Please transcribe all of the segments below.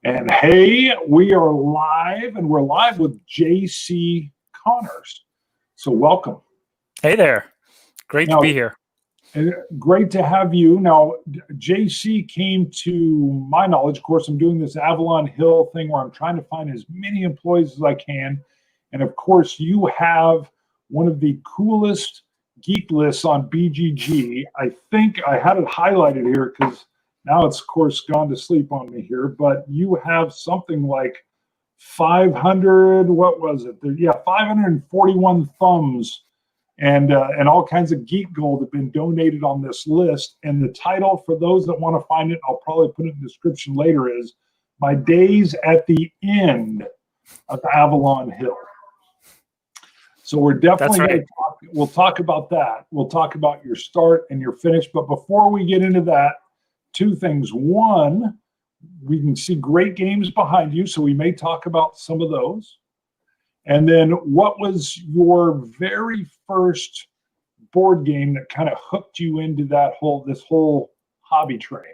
And hey, we are live, and we're live with JC Connors. So welcome. Hey there. Great to be here. Great to have you. Now, JC came to my knowledge. Of course, I'm doing this Avalon Hill thing where I'm trying to find as many employees as I can. And of course, you have one of the coolest geek lists on BGG. I think I had it highlighted here because now it's, of course, gone to sleep on me here. But you have something like 500, what was it? Yeah, 541 thumbs and all kinds of geek gold have been donated on this list. And the title, for those that want to find it, I'll probably put it in the description later, is My Days at the End of Avalon Hill. So we're definitely going to talk, we'll talk about that. We'll talk about your start and your finish. But before we get into that, two things. One, we can see great games behind you, so we may talk about some of those. And then what was your very first board game that kind of hooked you into that this whole hobby train?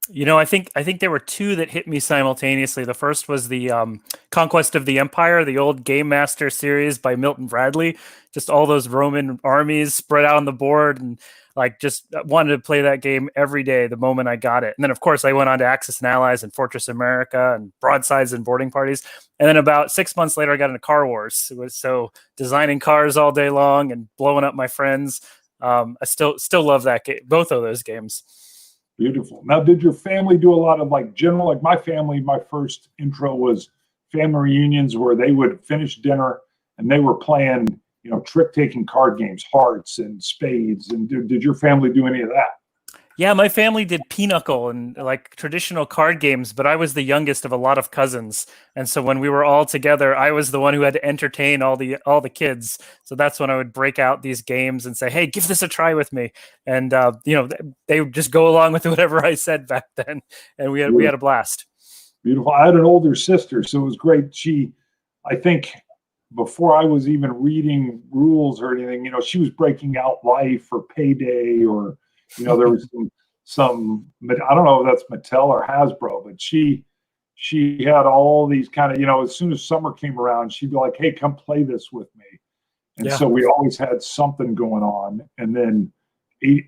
You know, I think there were two that hit me simultaneously. The first was the Conquest of the Empire, the old Game Master series by Milton Bradley. Just all those Roman armies spread out on the board, and like just wanted to play that game every day the moment I got it. And then, of course, I went on to Axis and Allies and Fortress America and Broadsides and Boarding Parties. And then about 6 months later, I got into Car Wars. So designing cars all day long and blowing up my friends. I still love that game, both of those games. Beautiful. Now, did your family do a lot of like general, like my family, my first intro was family reunions where they would finish dinner and they were playing, you know, trick-taking card games, hearts and spades. And did your family do any of that? Yeah, my family did pinochle and like traditional card games, but I was the youngest of a lot of cousins. And so when we were all together, I was the one who had to entertain all the kids. So that's when I would break out these games and say, hey, give this a try with me. And, you know, they would just go along with whatever I said back then. And we had a blast. Beautiful. I had an older sister, so it was great. I think before I was even reading rules or anything, you know, she was breaking out Life or Payday or, you know, there was some I don't know if that's Mattel or Hasbro, but she had all these kind of, you know, as soon as summer came around, she'd be like, hey, come play this with me. And so we always had something going on. And then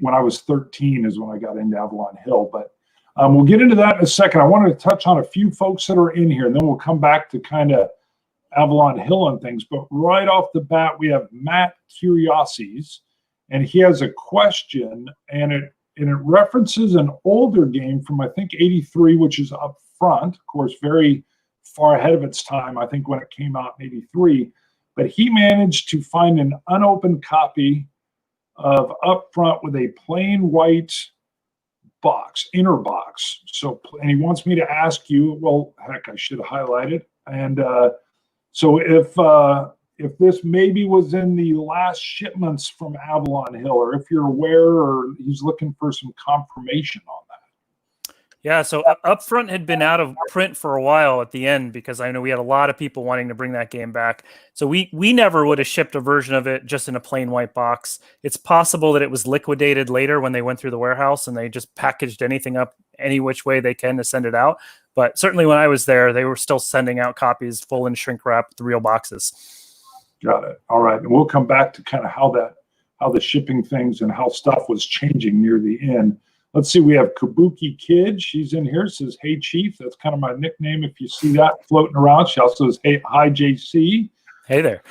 when I was 13 is when I got into Avalon Hill. But we'll get into that in a second. I wanted to touch on a few folks that are in here, and then we'll come back to kind of Avalon Hill and things. But right off the bat, we have Matt Curiosities. And he has a question, and it references an older game from, I think, 83, which is Up Front. Of course, very far ahead of its time, I think, when it came out in 83. But he managed to find an unopened copy of Up Front with a plain white box, inner box. So, and he wants me to ask you, well, heck, I should have highlighted. And so if this maybe was in the last shipments from Avalon Hill, or if you're aware, or he's looking for some confirmation on that. Yeah, so Upfront had been out of print for a while at the end because I know we had a lot of people wanting to bring that game back. So we never would have shipped a version of it just in a plain white box. It's possible that it was liquidated later when they went through the warehouse and they just packaged anything up any which way they can to send it out. But certainly when I was there, they were still sending out copies full in shrink wrap with real boxes. Got it. All right. And we'll come back to kind of how the shipping things and how stuff was changing near the end. Let's see. We have Kabuki Kid. She's in here. Says, hey, Chief. That's kind of my nickname if you see that floating around. She also says, hey, hi, JC. Hey there.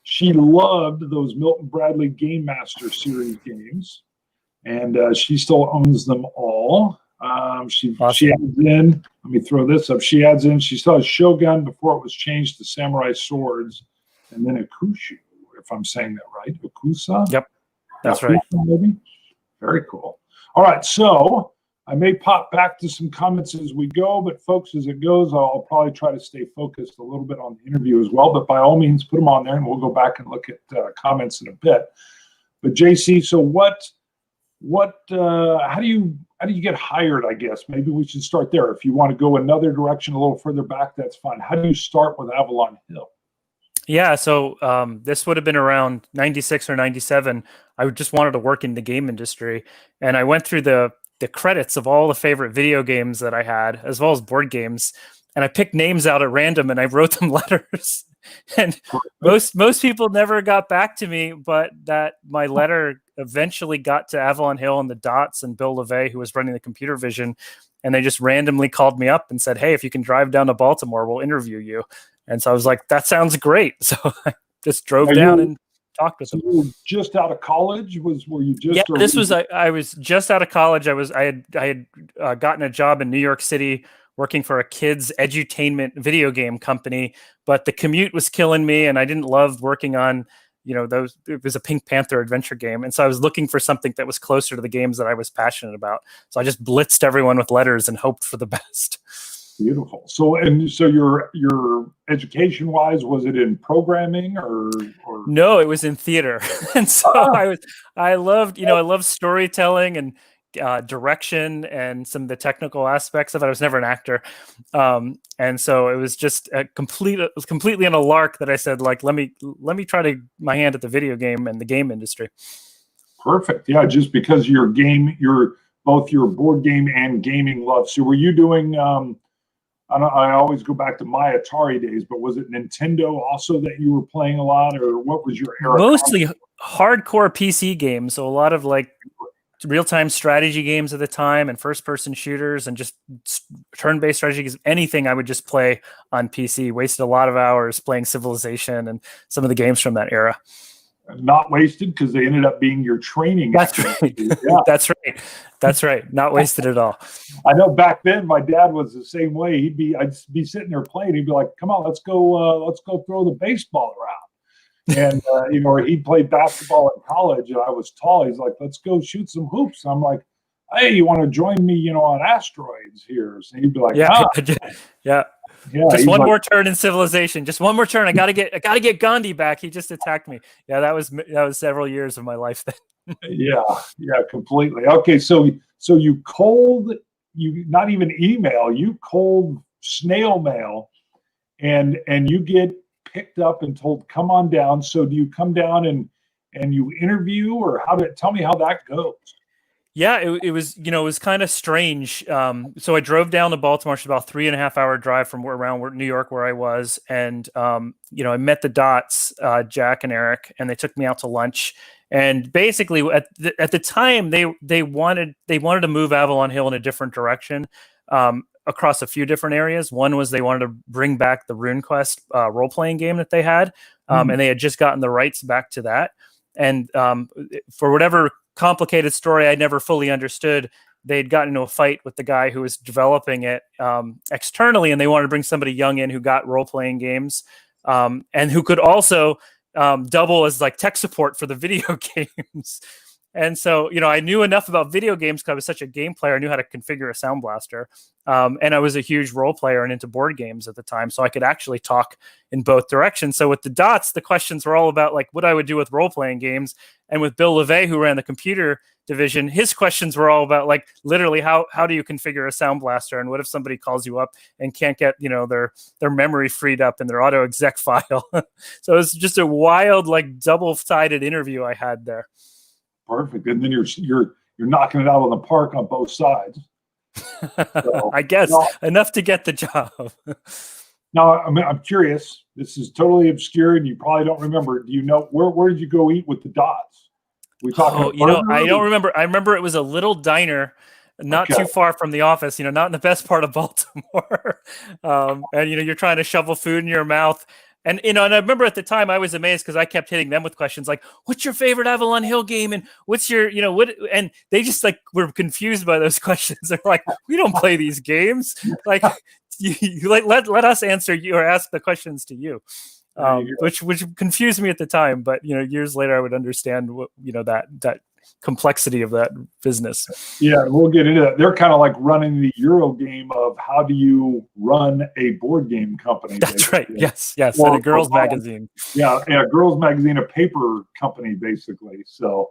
She loved those Milton Bradley Game Master series games, and she still owns them all. She adds in, let me throw this up. She adds in, she saw Shogun before it was changed to Samurai Swords, and then Akushu, if I'm saying that right. Akusa? Yep, that's right. Maybe? Very cool. All right, so I may pop back to some comments as we go, but folks, as it goes, I'll probably try to stay focused a little bit on the interview as well, but by all means, put them on there, and we'll go back and look at comments in a bit. But JC, so how do you get hired, I guess? Maybe we should start there. If you want to go another direction a little further back, that's fine. How do you start with Avalon Hill? Yeah, so this would have been around 96 or 97. I just wanted to work in the game industry. And I went through the the credits of all the favorite video games that I had, as well as board games, and I picked names out at random and I wrote them letters. And most people never got back to me, but that my letter eventually got to Avalon Hill and the Dots and Bill LeVay, who was running the computer vision, and they just randomly called me up and said, "Hey, if you can drive down to Baltimore, we'll interview you." And so I was like, "That sounds great." So I just drove down and talked with them. You were just out of college? Were you just? Yeah, this was I was just out of college. I had gotten a job in New York City working for a kids edutainment video game company, but the commute was killing me, and I didn't love working on those. It was a Pink Panther adventure game, and so I was looking for something that was closer to the games that I was passionate about. So I just blitzed everyone with letters and hoped for the best. Beautiful. So your education wise, was it in programming or? No, it was in theater. And so I loved storytelling and direction and some of the technical aspects of it. I was never an actor. And so it was just completely on a lark that I said, like, let me try my hand at the video game and the game industry. Perfect. Yeah. Just because both your board game and gaming love. So were you doing, I always go back to my Atari days, but was it Nintendo also that you were playing a lot, or what was your era? Mostly hardcore PC games. So a lot of like real-time strategy games at the time and first-person shooters and just turn-based strategy games. Anything I would just play on PC. Wasted a lot of hours playing Civilization and some of the games from that era. Not wasted, because they ended up being your training. That's right. Yeah. That's right. Not wasted at all. I know back then my dad was the same way. I'd be sitting there playing. He'd be like, "Come on, let's go throw the baseball around." And or he played basketball in college, and I was tall. He's like, "Let's go shoot some hoops." I'm like, "Hey, you want to join me? On asteroids here?" So he'd be like, "Yeah, yeah." Yeah, just one more turn in Civilization. Just one more turn. I gotta get Gandhi back. He just attacked me. Yeah, that was several years of my life then. Yeah, completely. Okay, so you not even email, you cold snail mail, and you get picked up and told, "Come on down." So do you come down and you interview, or tell me how that goes? Yeah, it was kind of strange. So I drove down to Baltimore. It's about 3.5 hour drive from around New York where I was, and I met the Dots, Jack and Eric, and they took me out to lunch. And basically, at the time, they wanted to move Avalon Hill in a different direction, across a few different areas. One was they wanted to bring back the RuneQuest role playing game that they had, and they had just gotten the rights back to that. And for whatever complicated story I never fully understood, they'd gotten into a fight with the guy who was developing it externally, and they wanted to bring somebody young in who got role-playing games, and who could also double as like tech support for the video games. And so, I knew enough about video games because I was such a game player. I knew how to configure a sound blaster. And I was a huge role player and into board games at the time. So I could actually talk in both directions. So with the Dots, the questions were all about like what I would do with role-playing games. And with Bill LeVay, who ran the computer division, his questions were all about like literally how do you configure a sound blaster, and what if somebody calls you up and can't get their memory freed up in their auto exec file. So it was just a wild like double-sided interview I had there. Perfect. And then you're knocking it out of the park on both sides. So, I guess enough to get the job. Now, I'm curious. This is totally obscure, and you probably don't remember. Do you know where did you go eat with the Dots? We talking? I don't remember. I remember it was a little diner, not too far from the office. Not in the best part of Baltimore. And you're trying to shovel food in your mouth. And and I remember at the time I was amazed because I kept hitting them with questions like, "What's your favorite Avalon Hill game?" and "What's your what?" And they just like were confused by those questions. They're like, "We don't play these games. Like, let us answer you or ask the questions to you," which confused me at the time. But years later, I would understand what that complexity of that business. Yeah, we'll get into that. They're kind of like running the Euro game of how do you run a board game company. That's basically. Right. Yes. Or, and a girls magazine. Yeah, a girls magazine, a paper company, basically. So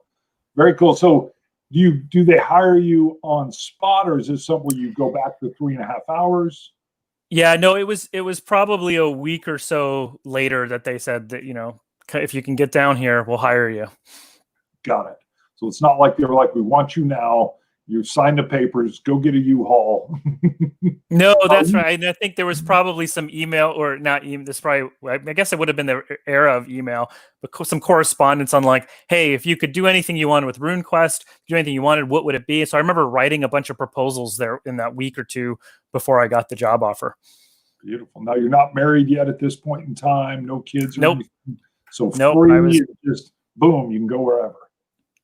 very cool. So do they hire you on spot, or is this something where you go back to 3.5 hours? Yeah, no, it was probably a week or so later that they said that, if you can get down here, we'll hire you. Got it. So it's not like they were like, "We want you now. You sign the papers, go get a U-Haul. No, that's right. And I think there was probably some email, or not email. This probably, I guess it would have been the era of email, but some correspondence on like, hey, if you could do anything you wanted with RuneQuest, do anything you wanted, what would it be? So I remember writing a bunch of proposals there in that week or two before I got the job offer. Beautiful. Now you're not married yet at this point in time, no kids or Nope. anything. So Nope, free, just boom, you can go wherever.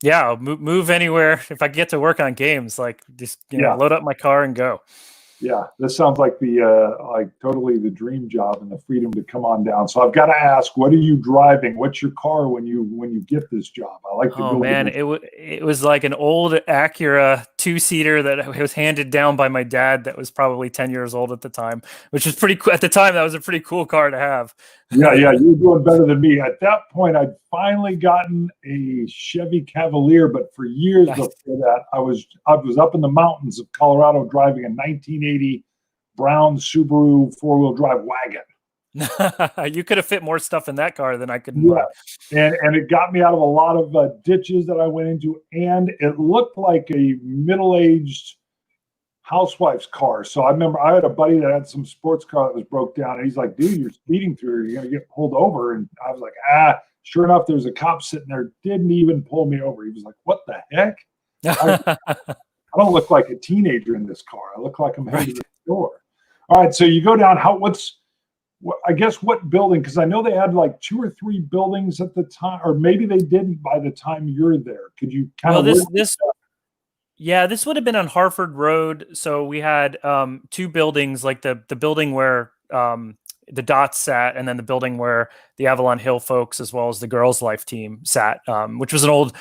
Yeah, I'll move anywhere. If I get to work on games, like just load up my car and go. Yeah, this sounds like like totally the dream job and the freedom to come on down. So I've got to ask, what are you driving? What's your car when you get this job? I like to go. Oh man, it was like an old Acura 2-seater that was handed down by my dad. That was probably 10 years old at the time, which was pretty cool at the time. That was a pretty cool car to have. Yeah, you're doing better than me. At that point, I'd finally gotten a Chevy Cavalier, but for years before that, I was up in the mountains of Colorado driving a 1980 brown Subaru 4-wheel drive wagon. You could have fit more stuff in that car than I could. Yeah, and it got me out of a lot of ditches that I went into, and it looked like a middle-aged housewife's car. So I remember I had a buddy that had some sports car that was broke down, and he's like, dude, you're speeding through, you're gonna get pulled over. And I was like, sure enough, there's a cop sitting there, didn't even pull me over. He was like, what the heck? I don't look like a teenager in this car. I look like I'm headed to the store. All right, so you go down, I guess what building, because I know they had like 2 or 3 buildings at the time, or maybe they didn't by the time you're there. Could you kind of this would have been on Harford Road. So we had 2 buildings, like the building where the Dots sat, and then the building where the Avalon Hill folks, as well as the Girls Life team, sat, which was an old,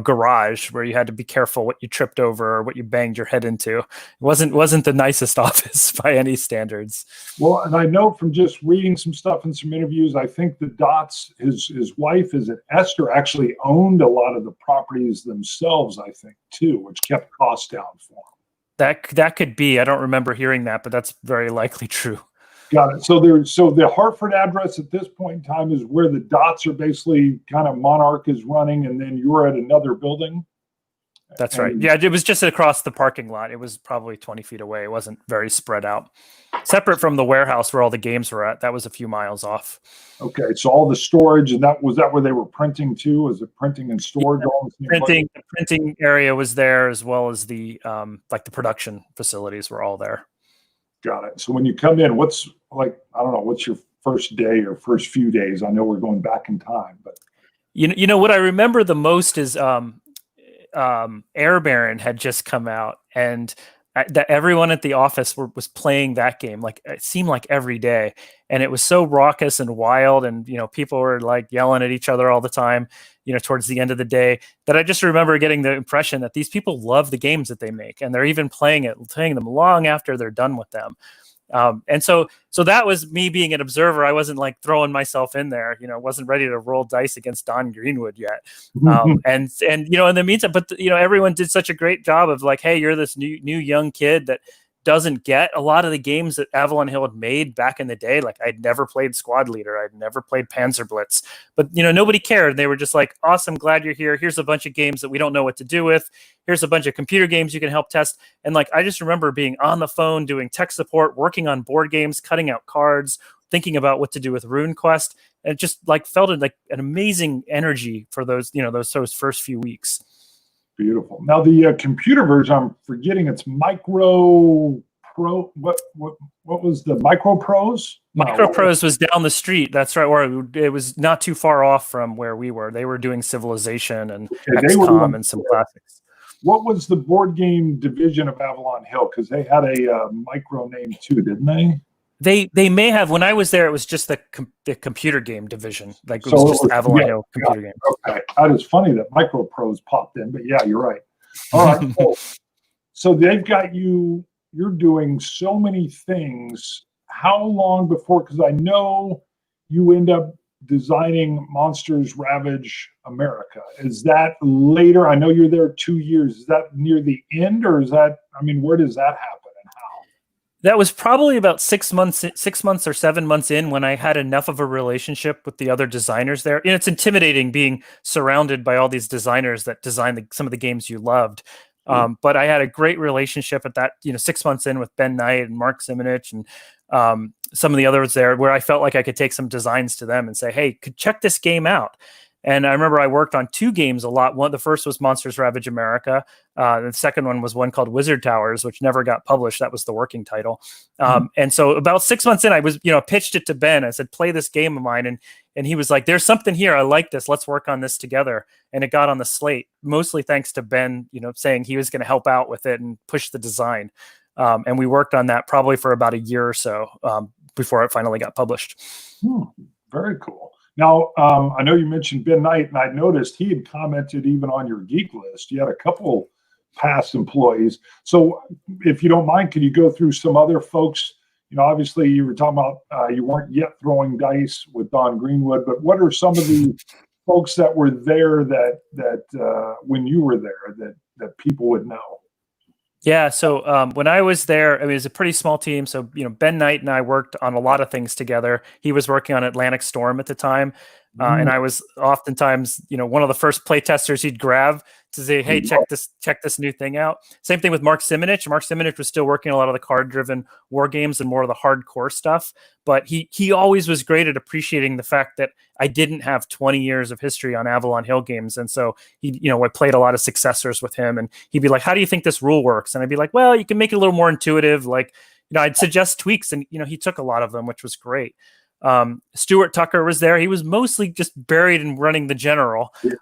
garage where you had to be careful what you tripped over or what you banged your head into. It wasn't the nicest office by any standards. Well, and I know from just reading some stuff and some interviews, I think the Dots, his wife, is it Esther, actually owned a lot of the properties themselves, I think, too, which kept costs down for them. That could be. I don't remember hearing that, but that's very likely true. Got it. So the Hartford address at this point in time is where the Dots are basically kind of Monarch is running, and then you're at another building. That's right. Yeah, it was just across the parking lot. It was probably 20 feet away. It wasn't very spread out. Separate from the warehouse where all the games were at. That was a few miles off. Okay, so all the storage, and was that where they were printing too? Was it printing and storage? Yeah, the printing area was there, as well as the like the production facilities were all there. Got it. So when you come in, what's your first day or first few days? I know we're going back in time, but you know what I remember the most is Air Baron had just come out, and that everyone at the office was playing that game. Like, it seemed like every day, and it was so raucous and wild, and people were like yelling at each other all the time, towards the end of the day, that I just remember getting the impression that these people love the games that they make, and they're even playing them long after they're done with them. And so that was me being an observer. I wasn't like throwing myself in there, wasn't ready to roll dice against Don Greenwood yet. And in the meantime, but everyone did such a great job of like, hey, you're this new young kid that doesn't get a lot of the games that Avalon Hill had made back in the day. Like, I'd never played Squad Leader. I'd never played Panzer Blitz, but nobody cared. They were just like, awesome, glad you're here. Here's a bunch of games that we don't know what to do with. Here's a bunch of computer games you can help test. And like, I just remember being on the phone, doing tech support, working on board games, cutting out cards, thinking about what to do with RuneQuest. And it just like felt like an amazing energy for those first few weeks. Beautiful. Now the computer version, I'm forgetting, it's Micro Pro. What was the Micro Pros? Micro Pros was down the street. That's right. Or it was not too far off from where we were. They were doing Civilization and XCOM and some classics. What was the board game division of Avalon Hill? Because they had a micro name too, didn't they? They may have. When I was there, it was just the computer game division. Like, it was just Avalon Hill computer game. Okay, that is funny that Micro Pros popped in, but yeah, you're right. All right, cool. So they've got you. You're doing so many things. How long before? Because I know you end up designing Monsters Ravage America. Is that later? I know you're there 2 years. Is that near the end, or is that? I mean, where does that happen? That was probably about 6 months or 7 months in, when I had enough of a relationship with the other designers there. And it's intimidating being surrounded by all these designers that design some of the games you loved. But I had a great relationship at that, 6 months in with Ben Knight and Mark Simonich and some of the others there, where I felt like I could take some designs to them and say, hey, check this game out. And I remember I worked on 2 games a lot. The first was Monsters Ravage America. The second one was one called Wizard Towers, which never got published. That was the working title. And so about 6 months in, I was, pitched it to Ben. I said, play this game of mine. And he was like, there's something here. I like this. Let's work on this together. And it got on the slate, mostly thanks to Ben, saying he was going to help out with it and push the design. And we worked on that probably for about a year or so before it finally got published. Very cool. Now, I know you mentioned Ben Knight, and I noticed he had commented even on your geek list. You had a couple past employees. So if you don't mind, can you go through some other folks? Obviously you were talking about you weren't yet throwing dice with Don Greenwood, but what are some of the folks that were there that when you were there that people would know? Yeah. So when I was there, it was a pretty small team. So, Ben Knight and I worked on a lot of things together. He was working on Atlantic Storm at the time. And I was oftentimes, one of the first playtesters he'd grab to say, hey, check this new thing out. Same thing with Mark Simonich. Mark Simonich was still working on a lot of the card-driven war games and more of the hardcore stuff. But he always was great at appreciating the fact that I didn't have 20 years of history on Avalon Hill games. And so I played a lot of Successors with him, and he'd be like, how do you think this rule works? And I'd be like, well, you can make it a little more intuitive. Like, I'd suggest tweaks, and, he took a lot of them, which was great. Stuart Tucker was there. He was mostly just buried in running the general. Yes.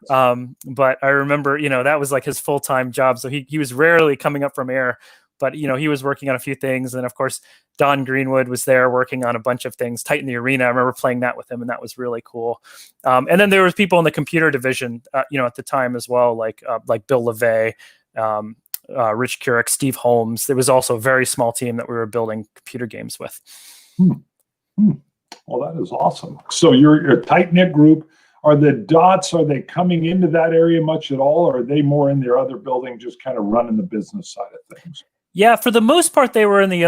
But I remember, that was like his full-time job. So he was rarely coming up from air, but he was working on a few things. And of course, Don Greenwood was there working on a bunch of things. Titan the Arena, I remember playing that with him, and that was really cool. And then there was people in the computer division, at the time as well, like Bill LeVay, Rich Kurek, Steve Holmes. There was also a very small team that we were building computer games with. Well, that is awesome. So you're a tight-knit group. Are the dots, are they coming into that area much at all, or are they more in their other building just kind of running the business side of things? Yeah, for the most part, they were in the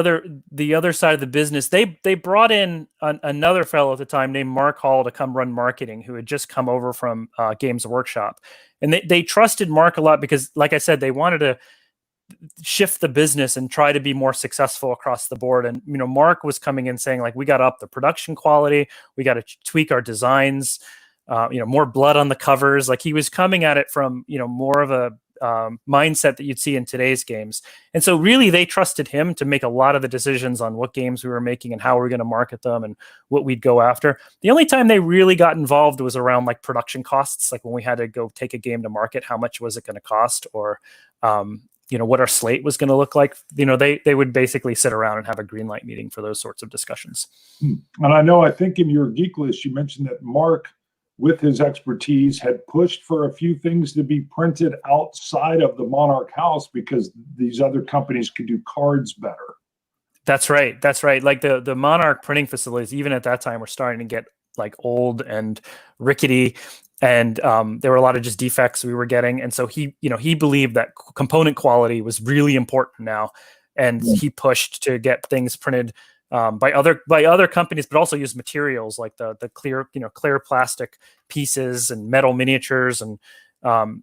other side of the business. They brought in another fellow at the time named Mark Hall to come run marketing, who had just come over from Games Workshop. And they trusted Mark a lot because, like I said, they wanted to shift the business and try to be more successful across the board. And, Mark was coming in saying, like, we got to up the production quality. We got to tweak our designs, more blood on the covers. Like, he was coming at it from, more of a mindset that you'd see in today's games. And so really they trusted him to make a lot of the decisions on what games we were making and how we were going to market them and what we'd go after. The only time they really got involved was around like production costs. Like when we had to go take a game to market, how much was it going to cost? Or, what our slate was going to look like. They would basically sit around and have a green light meeting for those sorts of discussions. And I think in your geek list, you mentioned that Mark, with his expertise, had pushed for a few things to be printed outside of the Monarch house because these other companies could do cards better. That's right. Like the Monarch printing facilities, even at that time, were starting to get like old and rickety. And there were a lot of just defects we were getting. And so he believed that component quality was really important now. And he pushed to get things printed by other companies, but also use materials like the clear plastic pieces and metal miniatures and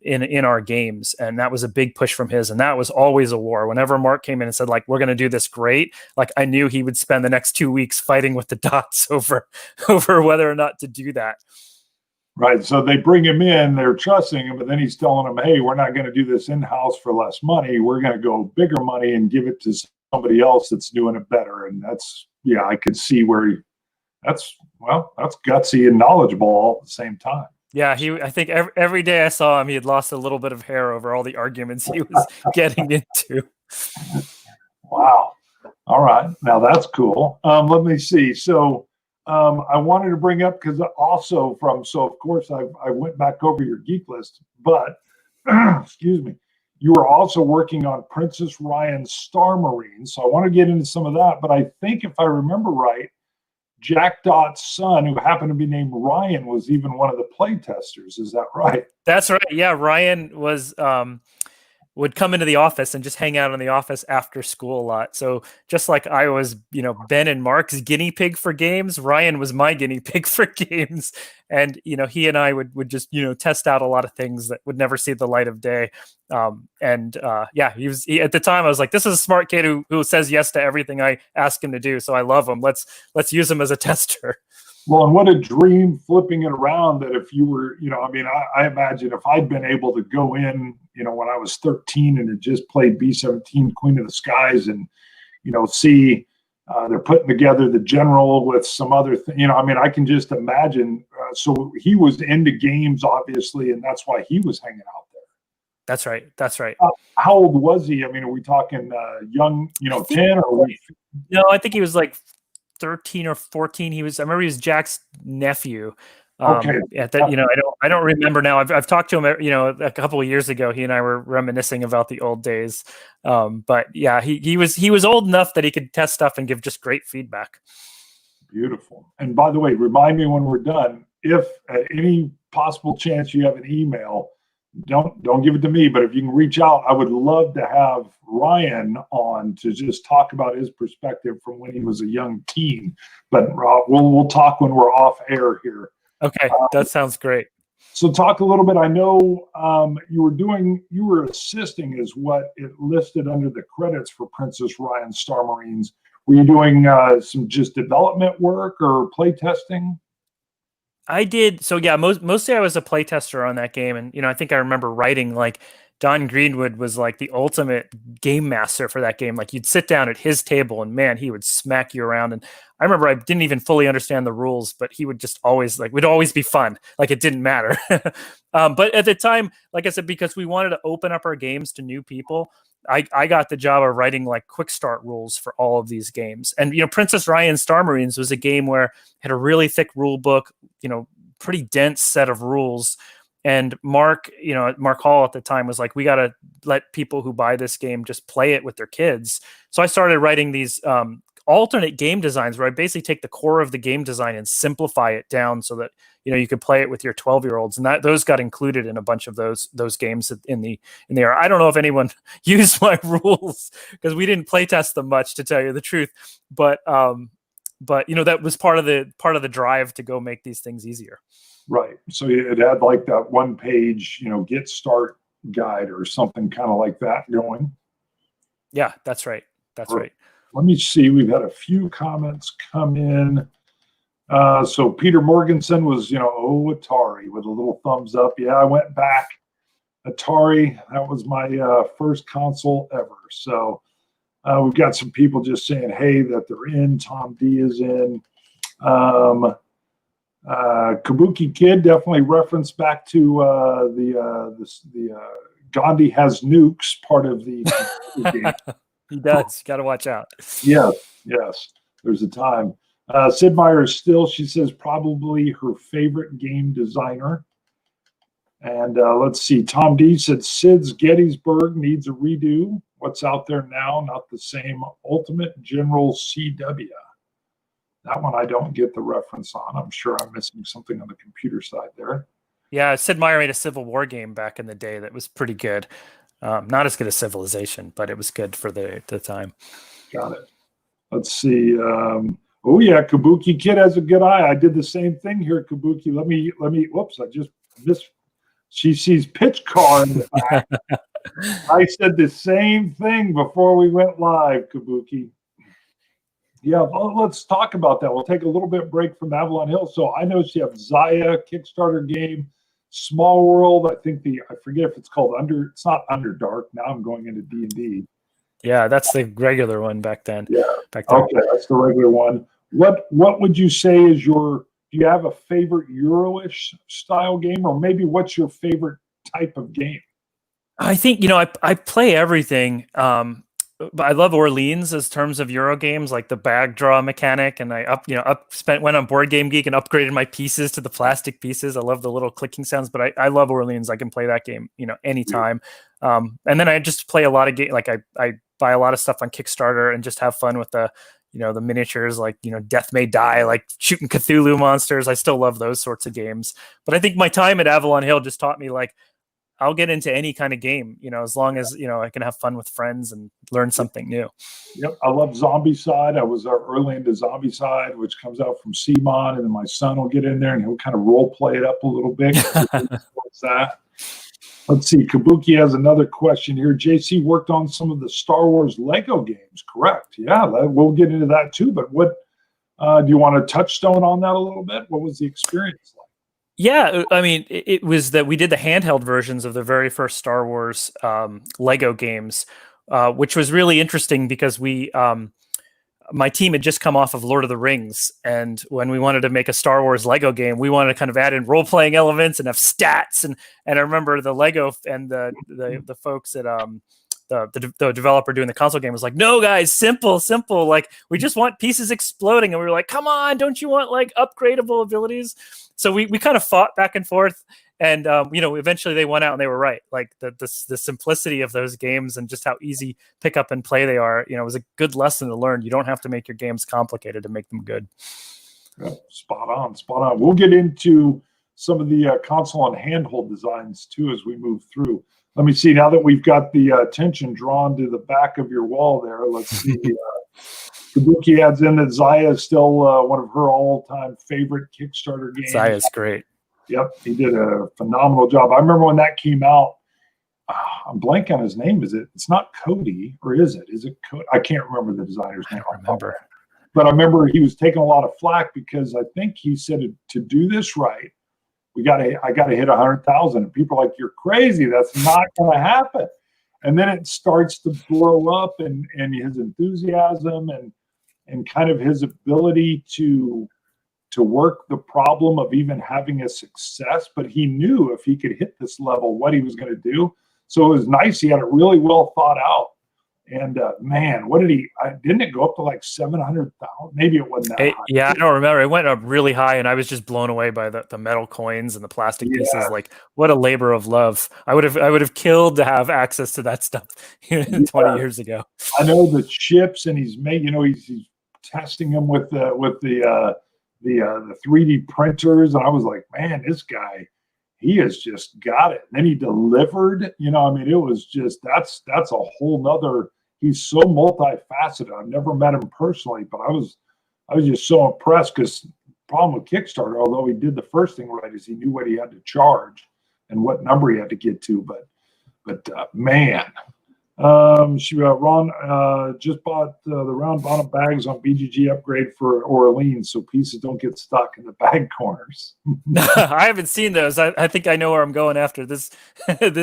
in our games. And that was a big push from his. And that was always a war. Whenever Mark came in and said, like, we're going to do this great, like I knew he would spend the next 2 weeks fighting with the dots over whether or not to do that. Right. So they bring him in, they're trusting him, but then he's telling them, hey, we're not going to do this in-house for less money. We're going to go bigger money and give it to somebody else that's doing it better. And I could see where that's gutsy and knowledgeable all at the same time. Yeah, I think every day I saw him, he had lost a little bit of hair over all the arguments he was getting into. Wow. All right. Now that's cool. Let me see. So I wanted to bring up, because also of course I went back over your geek list, but excuse me, you were also working on Princess Ryan's Star Marine. So I want to get into some of that, but I think if I remember right, Jack Dot's son, who happened to be named Ryan, was even one of the play testers. Is that right? That's right. Yeah, Ryan was would come into the office and just hang out in the office after school a lot. So just like I was, Ben and Mark's guinea pig for games, Ryan was my guinea pig for games. And, he and I would just, test out a lot of things that would never see the light of day. He at the time I was like, this is a smart kid who says yes to everything I ask him to do. So I love him. Let's use him as a tester. Well, and what a dream flipping it around that if you were, I imagine if I'd been able to go in, when I was 13 and had just played B-17 Queen of the Skies and, see they're putting together the general with some other thing, I can just imagine. So he was into games, obviously, and that's why he was hanging out there. That's right. That's right. How old was he? I mean, are we talking young, 10 or? No, I think he was like 13 or 14. I remember he was Jack's nephew. Okay. At that, I don't remember now. I've talked to him, a couple of years ago. He and I were reminiscing about the old days. But yeah, he was old enough that he could test stuff and give just great feedback. Beautiful. And by the way, remind me when we're done, if at any possible chance you have an email, don't give it to me, but if you can reach out, I would love to have Ryan on to just talk about his perspective from when he was a young teen. But we'll talk when we're off air here. Okay, that sounds great. So talk a little bit. I know you were assisting is what it listed under the credits for Princess Ryan Star Marines. Were you doing some just development work or play testing? I did. So yeah, mostly I was a playtester on that game. And, I think I remember writing like Don Greenwood was like the ultimate game master for that game. Like you'd sit down at his table and man, he would smack you around. And I remember I didn't even fully understand the rules, but he would just always would always be fun. Like it didn't matter. But at the time, like I said, because we wanted to open up our games to new people, I got the job of writing like quick start rules for all of these games. And, Princess Ryan Star Marines was a game where it had a really thick rule book, pretty dense set of rules. And Mark Hall at the time was like, we got to let people who buy this game just play it with their kids. So I started writing these alternate game designs where I basically take the core of the game design and simplify it down so that, you could play it with your 12-year-olds. And those got included in a bunch of those games in the era. I don't know if anyone used my rules because we didn't play test them much, to tell you the truth. But that was part of the drive to go make these things easier. Right. So it had like that one page, get start guide or something kind of like that going. Yeah, that's right. That's right. Let me see. We've had a few comments come in. So Peter Morganson was, Atari with a little thumbs up. Yeah, I went back. Atari, that was my first console ever. So we've got some people just saying, hey, that they're in. Tom D is in. Kabuki Kid definitely referenced back to the Gandhi has nukes part of the game. He does. Got to watch out. Yes. There's a time. Sid Meier is still, she says, probably her favorite game designer. And let's see. Tom D said Sid's Gettysburg needs a redo. What's out there now? Not the same Ultimate General CW. That one I don't get the reference on. I'm sure I'm missing something on the computer side there. Yeah, Sid Meier made a Civil War game back in the day that was pretty good. Not as good as Civilization, but it was good for the time. Got it. Let's see. Kabuki Kid has a good eye. I did the same thing here, Kabuki. Let me. Whoops! I just missed. She sees pitch car in the back. I said the same thing before we went live, Kabuki. Yeah, well, let's talk about that. We'll take a little bit break from Avalon Hill. So I know she has Zaya Kickstarter game, Small World. I forget if it's called it's not Underdark. Now I'm going into D&D. Yeah, that's the regular one back then. Yeah. Back then. Okay, that's the regular one. What would you say is do you have a favorite Euro-ish style game, or maybe what's your favorite type of game? I think, I play everything. But I love Orleans as terms of Euro games, like the bag draw mechanic. And I went on Board Game Geek and upgraded my pieces to the plastic pieces. I love the little clicking sounds, but I love Orleans. I can play that game, anytime. And then I just play a lot of games. Like I buy a lot of stuff on Kickstarter and just have fun with the miniatures, like, Death May Die, like shooting Cthulhu monsters. I still love those sorts of games. But I think my time at Avalon Hill just taught me, like, I'll get into any kind of game, as long as, I can have fun with friends and learn something new. Yep, I love Zombicide. I was early into Zombicide, which comes out from CMON, and then my son will get in there and he'll kind of role play it up a little bit. What's that? Let's see. Kabuki has another question here. JC worked on some of the Star Wars Lego games, correct? Yeah, we'll get into that too. But what do you want to touchstone on that a little bit? What was the experience like? Yeah, I mean, it was that we did the handheld versions of the very first Star Wars Lego games, which was really interesting because my team had just come off of Lord of the Rings, and when we wanted to make a Star Wars Lego game, we wanted to kind of add in role-playing elements and have stats. And I remember the Lego and the folks at the developer doing the console game was like, "No, guys, simple. Like, we just want pieces exploding." And we were like, "Come on, don't you want like upgradable abilities?" So we kind of fought back and forth, and eventually they won out and they were right. Like the simplicity of those games and just how easy pick up and play they are, it was a good lesson to learn. You don't have to make your games complicated to make them good. Yeah, spot on. We'll get into some of the console and handhold designs too as we move through. Let me see, now that we've got the attention drawn to the back of your wall there, let's see. Kabuki adds in that Zaya is still one of her all-time favorite Kickstarter games. Zaya's great. Yep, he did a phenomenal job. I remember when that came out, I'm blanking on his name. It's not Cody, or is it? Is it Cody? I can't remember the designer's name. I don't remember. But I remember he was taking a lot of flack because I think he said to do this right, I gotta hit 100,000. And people are like, "You're crazy. That's not gonna happen." And then it starts to blow up, and his enthusiasm and kind of his ability to work the problem of even having a success. But he knew if he could hit this level, what he was going to do. So it was nice. He had it really well thought out. And man, what didn't it go up to like 700,000? Maybe it wasn't that high. Yeah, I don't remember. It went up really high, and I was just blown away by the metal coins and the plastic pieces. Like, what a labor of love. I would have killed to have access to that stuff 20 years ago. I know the chips, and he's he's testing them with the 3D printers, and I was like, man, this guy, he has just got it. And then he delivered. It was just that's a whole nother. He's so multifaceted. I've never met him personally, but I was just so impressed because the problem with Kickstarter, although he did the first thing right, is he knew what he had to charge and what number he had to get to. But man. Ron just bought the round bottom bags on BGG upgrade for Orleans, so pieces don't get stuck in the bag corners. I haven't seen those. I think I know where I'm going after this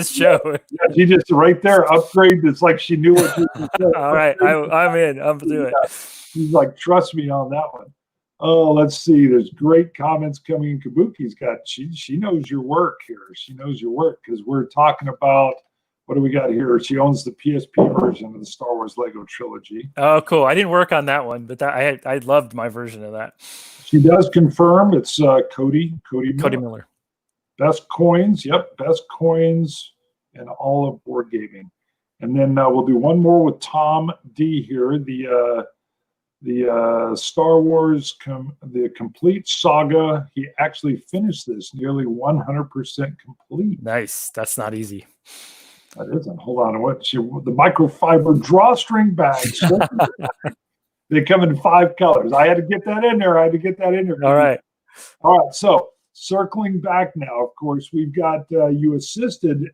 show. Yeah, she just right there upgrade. It's like she knew what she was saying. All right, I'm in. I'm doing it. She's like, trust me on that one. Oh, let's see. There's great comments coming in. Kabuki's got. She knows your work here. She knows your work because we're talking about. What do we got here? She owns the PSP version of the Star Wars Lego trilogy. Oh, cool. I didn't work on that one, but I loved my version of that. She does confirm it's Cody Miller. Best coins. Yep, best coins in all of board gaming. And then we'll do one more with Tom D here. The Star Wars, the complete saga. He actually finished this nearly 100% complete. Nice. That's not easy. That isn't. Hold on. The microfiber drawstring bags. They come in 5 colors. I had to get that in there. All right. So circling back now, of course, we've got you assisted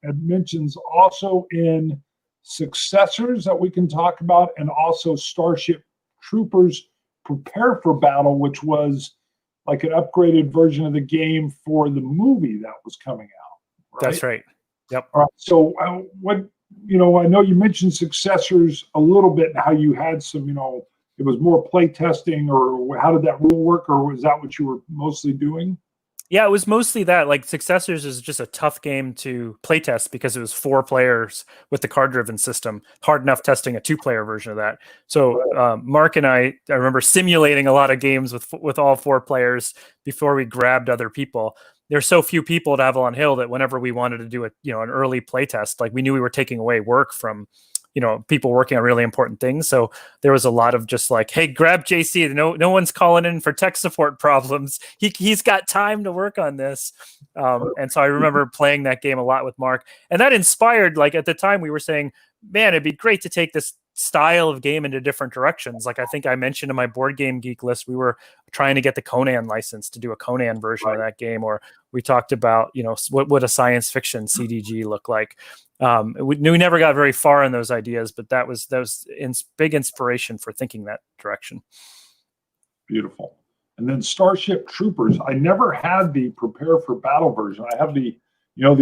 mentions also in Successors that we can talk about, and also Starship Troopers Prepare for Battle, which was like an upgraded version of the game for the movie that was coming out. Right? That's right. Yep. All right. So I know you mentioned Successors a little bit and how you had some, it was more play testing, or how did that rule work, or was that what you were mostly doing? Yeah, it was mostly that. Like, Successors is just a tough game to play test because it was 4 players with the card-driven system. Hard enough testing a 2-player version of that. So Mark and I remember simulating a lot of games with all 4 players before we grabbed other people. There's so few people at Avalon Hill that whenever we wanted to do an early play test, like, we knew we were taking away work from people working on really important things. So there was a lot of just like, hey, grab JC. No one's calling in for tech support problems. He's got time to work on this. And so I remember playing that game a lot with Mark, and that inspired, like at the time we were saying, man, it'd be great to take this style of game into different directions. Like I think I mentioned in my Board Game Geek list, we were trying to get the Conan license to do a Conan version of that game, or we talked about, what would a science fiction CDG look like. We never got very far in those ideas, but that was big inspiration for thinking that direction. Beautiful. And then Starship Troopers. I never had the Prepare for Battle version. I have the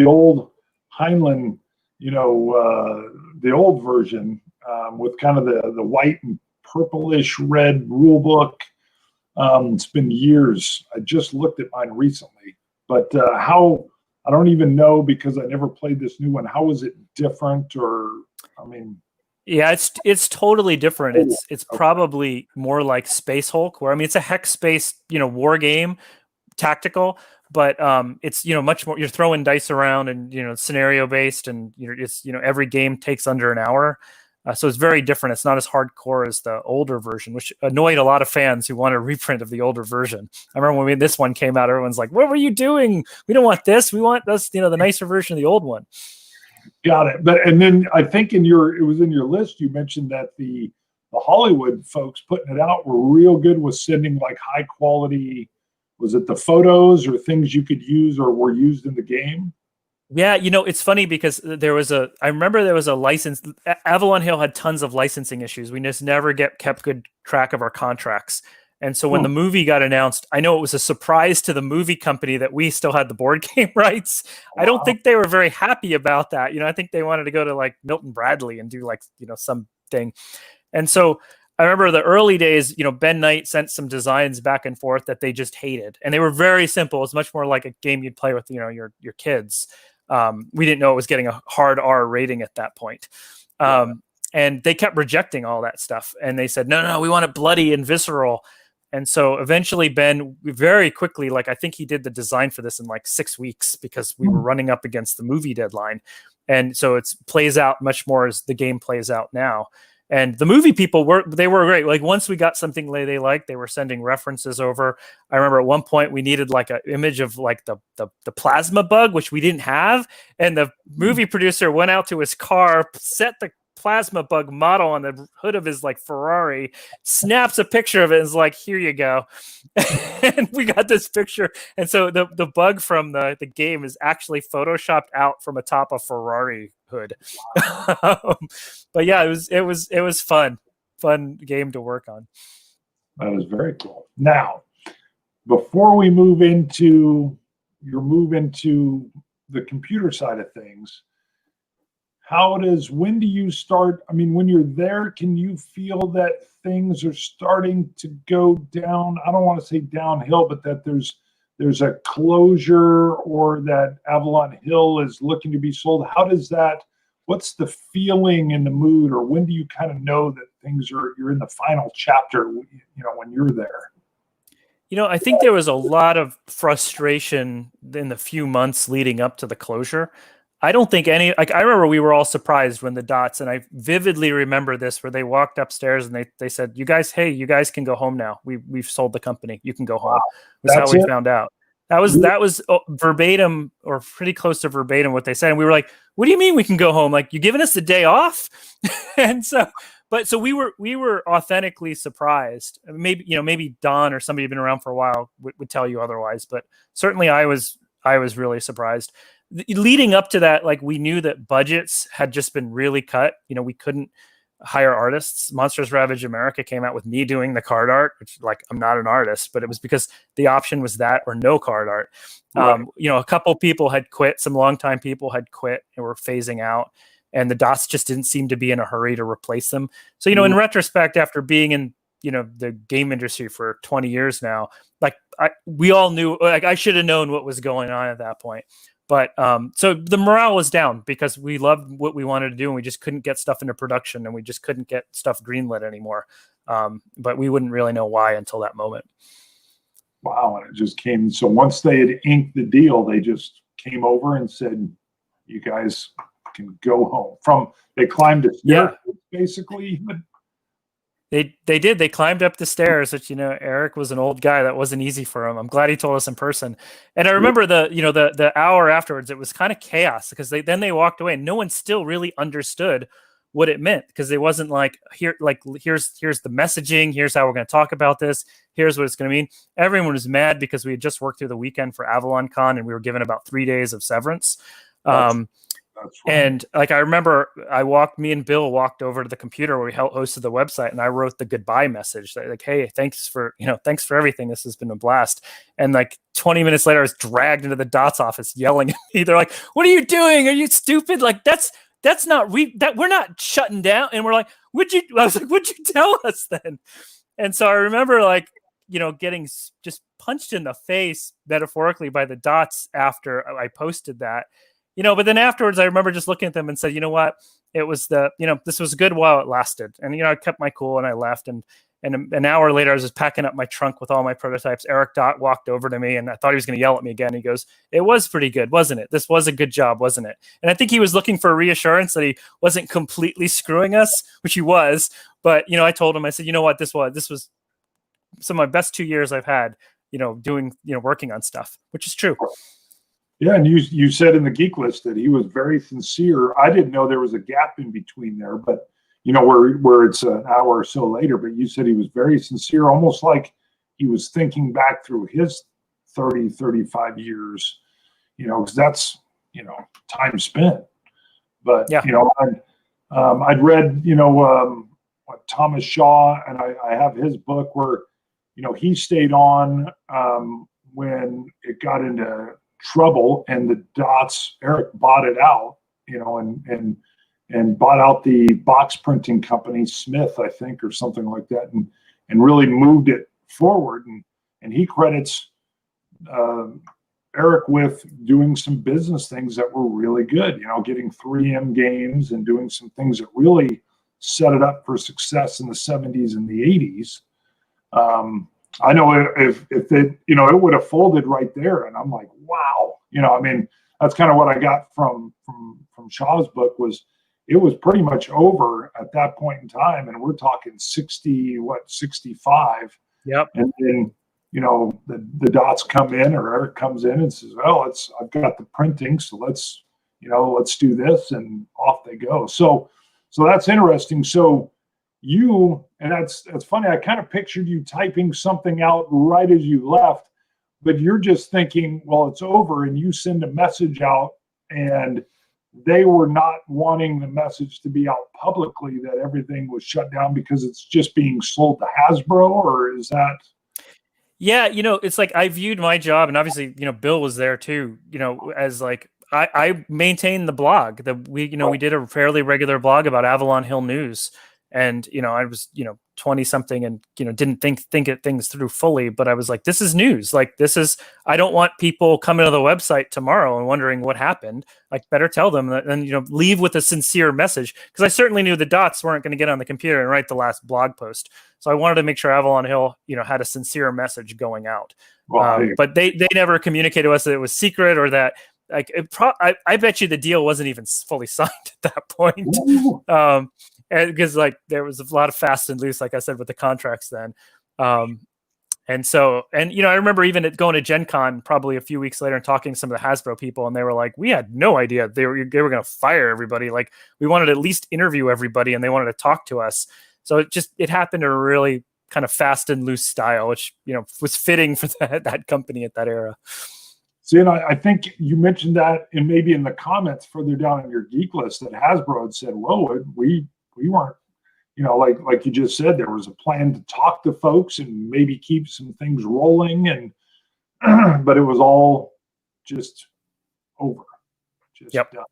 old Heinlein, the old version with kind of the white and purplish red rule book. It's been years. I just looked at mine recently, but how, I don't even know because I never played this new one. How is it different? Yeah, it's totally different. It's probably more like Space Hulk, where it's a hex-based, war game, tactical, but it's much more. You're throwing dice around and scenario based, and it's every game takes under an hour, so it's very different. It's not as hardcore as the older version, which annoyed a lot of fans who wanted a reprint of the older version. I remember when this one came out, everyone's like, "What were you doing? We don't want this. We want this, the nicer version of the old one." Got it. And then I think it was in your list, you mentioned that the Hollywood folks putting it out were real good with sending like high quality, was it the photos or things you could use or were used in the game? Yeah, it's funny because I remember there was a license. Avalon Hill had tons of licensing issues. We just never kept good track of our contracts. And so when the movie got announced, I know it was a surprise to the movie company that we still had the board game rights. Wow. I don't think they were very happy about that. I think they wanted to go to like Milton Bradley and do like, something. And so I remember the early days, Ben Knight sent some designs back and forth that they just hated. And they were very simple. It's much more like a game you'd play with, your kids. We didn't know it was getting a hard R rating at that point. And they kept rejecting all that stuff. And they said, no, we want it bloody and visceral. And so eventually Ben very quickly, like I think he did the design for this in like 6 weeks because we were running up against the movie deadline. And so it plays out much more as the game plays out now. And the movie people were great. Like once we got something they liked, they were sending references over. I remember at one point we needed like an image of like the plasma bug, which we didn't have. And the movie producer went out to his car, set the plasma bug model on the hood of his like Ferrari, snaps a picture of it and is like, here you go. And we got this picture. And so the bug from the game is actually photoshopped out from atop a Ferrari hood. But yeah, it was fun game to work on. That is very cool. Now, before we move into the computer side of things, when do you start? When you're there, can you feel that things are starting to go down? I don't want to say downhill, but that there's a closure or that Avalon Hill is looking to be sold. What's the feeling in the mood, or when do you kind of know that you're in the final chapter, when you're there? I think there was a lot of frustration in the few months leading up to the closure. I don't think I remember we were all surprised when the Dots, and I vividly remember this, where they walked upstairs and they said, you guys can go home now. We've sold the company. You can go home. That's how we found out. That was verbatim or pretty close to verbatim what they said. And we were like, what do you mean we can go home? Like, you giving us the day off? And so we were authentically surprised. Maybe Don or somebody who'd been around for a while would tell you otherwise, but certainly I was really surprised. Leading up to that, like, we knew that budgets had just been really cut. We couldn't hire artists. Monsters Ravage America came out with me doing the card art, which, like, I'm not an artist, but it was because the option was that or no card art. Right. A couple people had quit. Some longtime people had quit and were phasing out, and the Dots just didn't seem to be in a hurry to replace them. So, in retrospect, after being in the game industry for 20 years now, like, we all knew, like, I should have known what was going on at that point. But so the morale was down because we loved what we wanted to do and we just couldn't get stuff into production and we just couldn't get stuff greenlit anymore. But we wouldn't really know why until that moment. Wow. And it just came. So once they had inked the deal, they just came over and said, you guys back and go home. They climbed a stair, basically. They did. They climbed up the stairs, which, Eric was an old guy. That wasn't easy for him. I'm glad he told us in person. And I remember the hour afterwards, it was kind of chaos because they walked away and no one still really understood what it meant, because it wasn't like, here's the messaging, here's how we're going to talk about this, here's what it's going to mean. Everyone was mad because we had just worked through the weekend for Avalon Con and we were given about 3 days of severance. That's and like, I remember me and Bill walked over to the computer where we hosted the website, and I wrote the goodbye message like, hey, thanks for everything. This has been a blast. And like 20 minutes later, I was dragged into the Dots office yelling at me. They're like, what are you doing? Are you stupid? Like, we're not shutting down. And we're like, I was like, what'd you tell us then? And so I remember like, getting just punched in the face metaphorically by the Dots after I posted that, but then afterwards I remember just looking at them and said, you know what, it was this was good while it lasted. And, I kept my cool and I left. And an hour later, I was just packing up my trunk with all my prototypes. Eric Dot walked over to me and I thought he was going to yell at me again. He goes, it was pretty good, wasn't it? This was a good job, wasn't it? And I think he was looking for reassurance that he wasn't completely screwing us, which he was. But, I told him, I said, you know what, this was some of my best 2 years I've had, doing, working on stuff, which is true. Yeah. And you said in the Geek List that he was very sincere. I didn't know there was a gap in between there, but where it's an hour or so later, but you said he was very sincere, almost like he was thinking back through his 30, 35 years, because that's, time spent. But, yeah. I'd read, what Thomas Shaw, and I have his book where, he stayed on when it got into trouble and the Dots, Eric bought it out, and bought out the box printing company, Smith, I think, or something like that, and really moved it forward. And he credits Eric with doing some business things that were really good, getting 3M games and doing some things that really set it up for success in the 70s and the 80s. I know if it, it would have folded right there. And I'm like, wow, that's kind of what I got from Shaw's book was, it was pretty much over at that point in time. And we're talking 65. Yep. And then, the Dots come in, or Eric comes in and says, well, I've got the printing. So let's do this, and off they go. So that's interesting. So and that's funny. I kind of pictured you typing something out right as you left, but you're just thinking, well, it's over, and you send a message out, and they were not wanting the message to be out publicly that everything was shut down because it's just being sold to Hasbro, or is that? Yeah, it's like I viewed my job, and obviously, Bill was there too, as like I maintained the blog. We did a fairly regular blog about Avalon Hill news. And, I was, 20 something and, didn't think things through fully, but I was like, this is news. Like, I don't want people coming to the website tomorrow and wondering what happened. Like, better tell them that, and, leave with a sincere message. Cause I certainly knew the Dots weren't going to get on the computer and write the last blog post. So I wanted to make sure Avalon Hill, had a sincere message going out. Well, but they never communicated to us that it was secret, or that, like, I bet you the deal wasn't even fully signed at that point. And because like there was a lot of fast and loose, like I said, with the contracts then. And I remember even going to Gen Con probably a few weeks later and talking to some of the Hasbro people, and they were like, we had no idea they were going to fire everybody. Like, we wanted to at least interview everybody, and they wanted to talk to us. So it happened in a really kind of fast and loose style, which, was fitting for that company at that era. See, and I think you mentioned that, and maybe in the comments further down in your Geek List, that Hasbro had said, whoa, we weren't, like you just said, there was a plan to talk to folks and maybe keep some things rolling, and but it was all just over, just yep. done.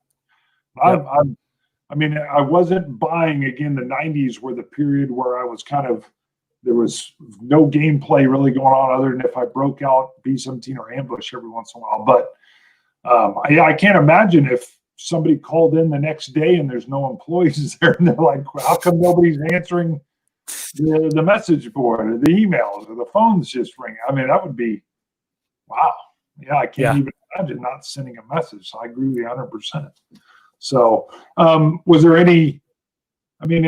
I wasn't buying, again, the 90s were the period where I was there was no gameplay really going on other than if I broke out B-17 or Ambush every once in a while. But I can't imagine if somebody called in the next day and there's no employees there, and they're like, how come nobody's answering the message board or the emails or the phone's just ringing? I mean, that would be, wow. Yeah, I can't even imagine not sending a message. So I agree with you 100%. So, was there any? I mean,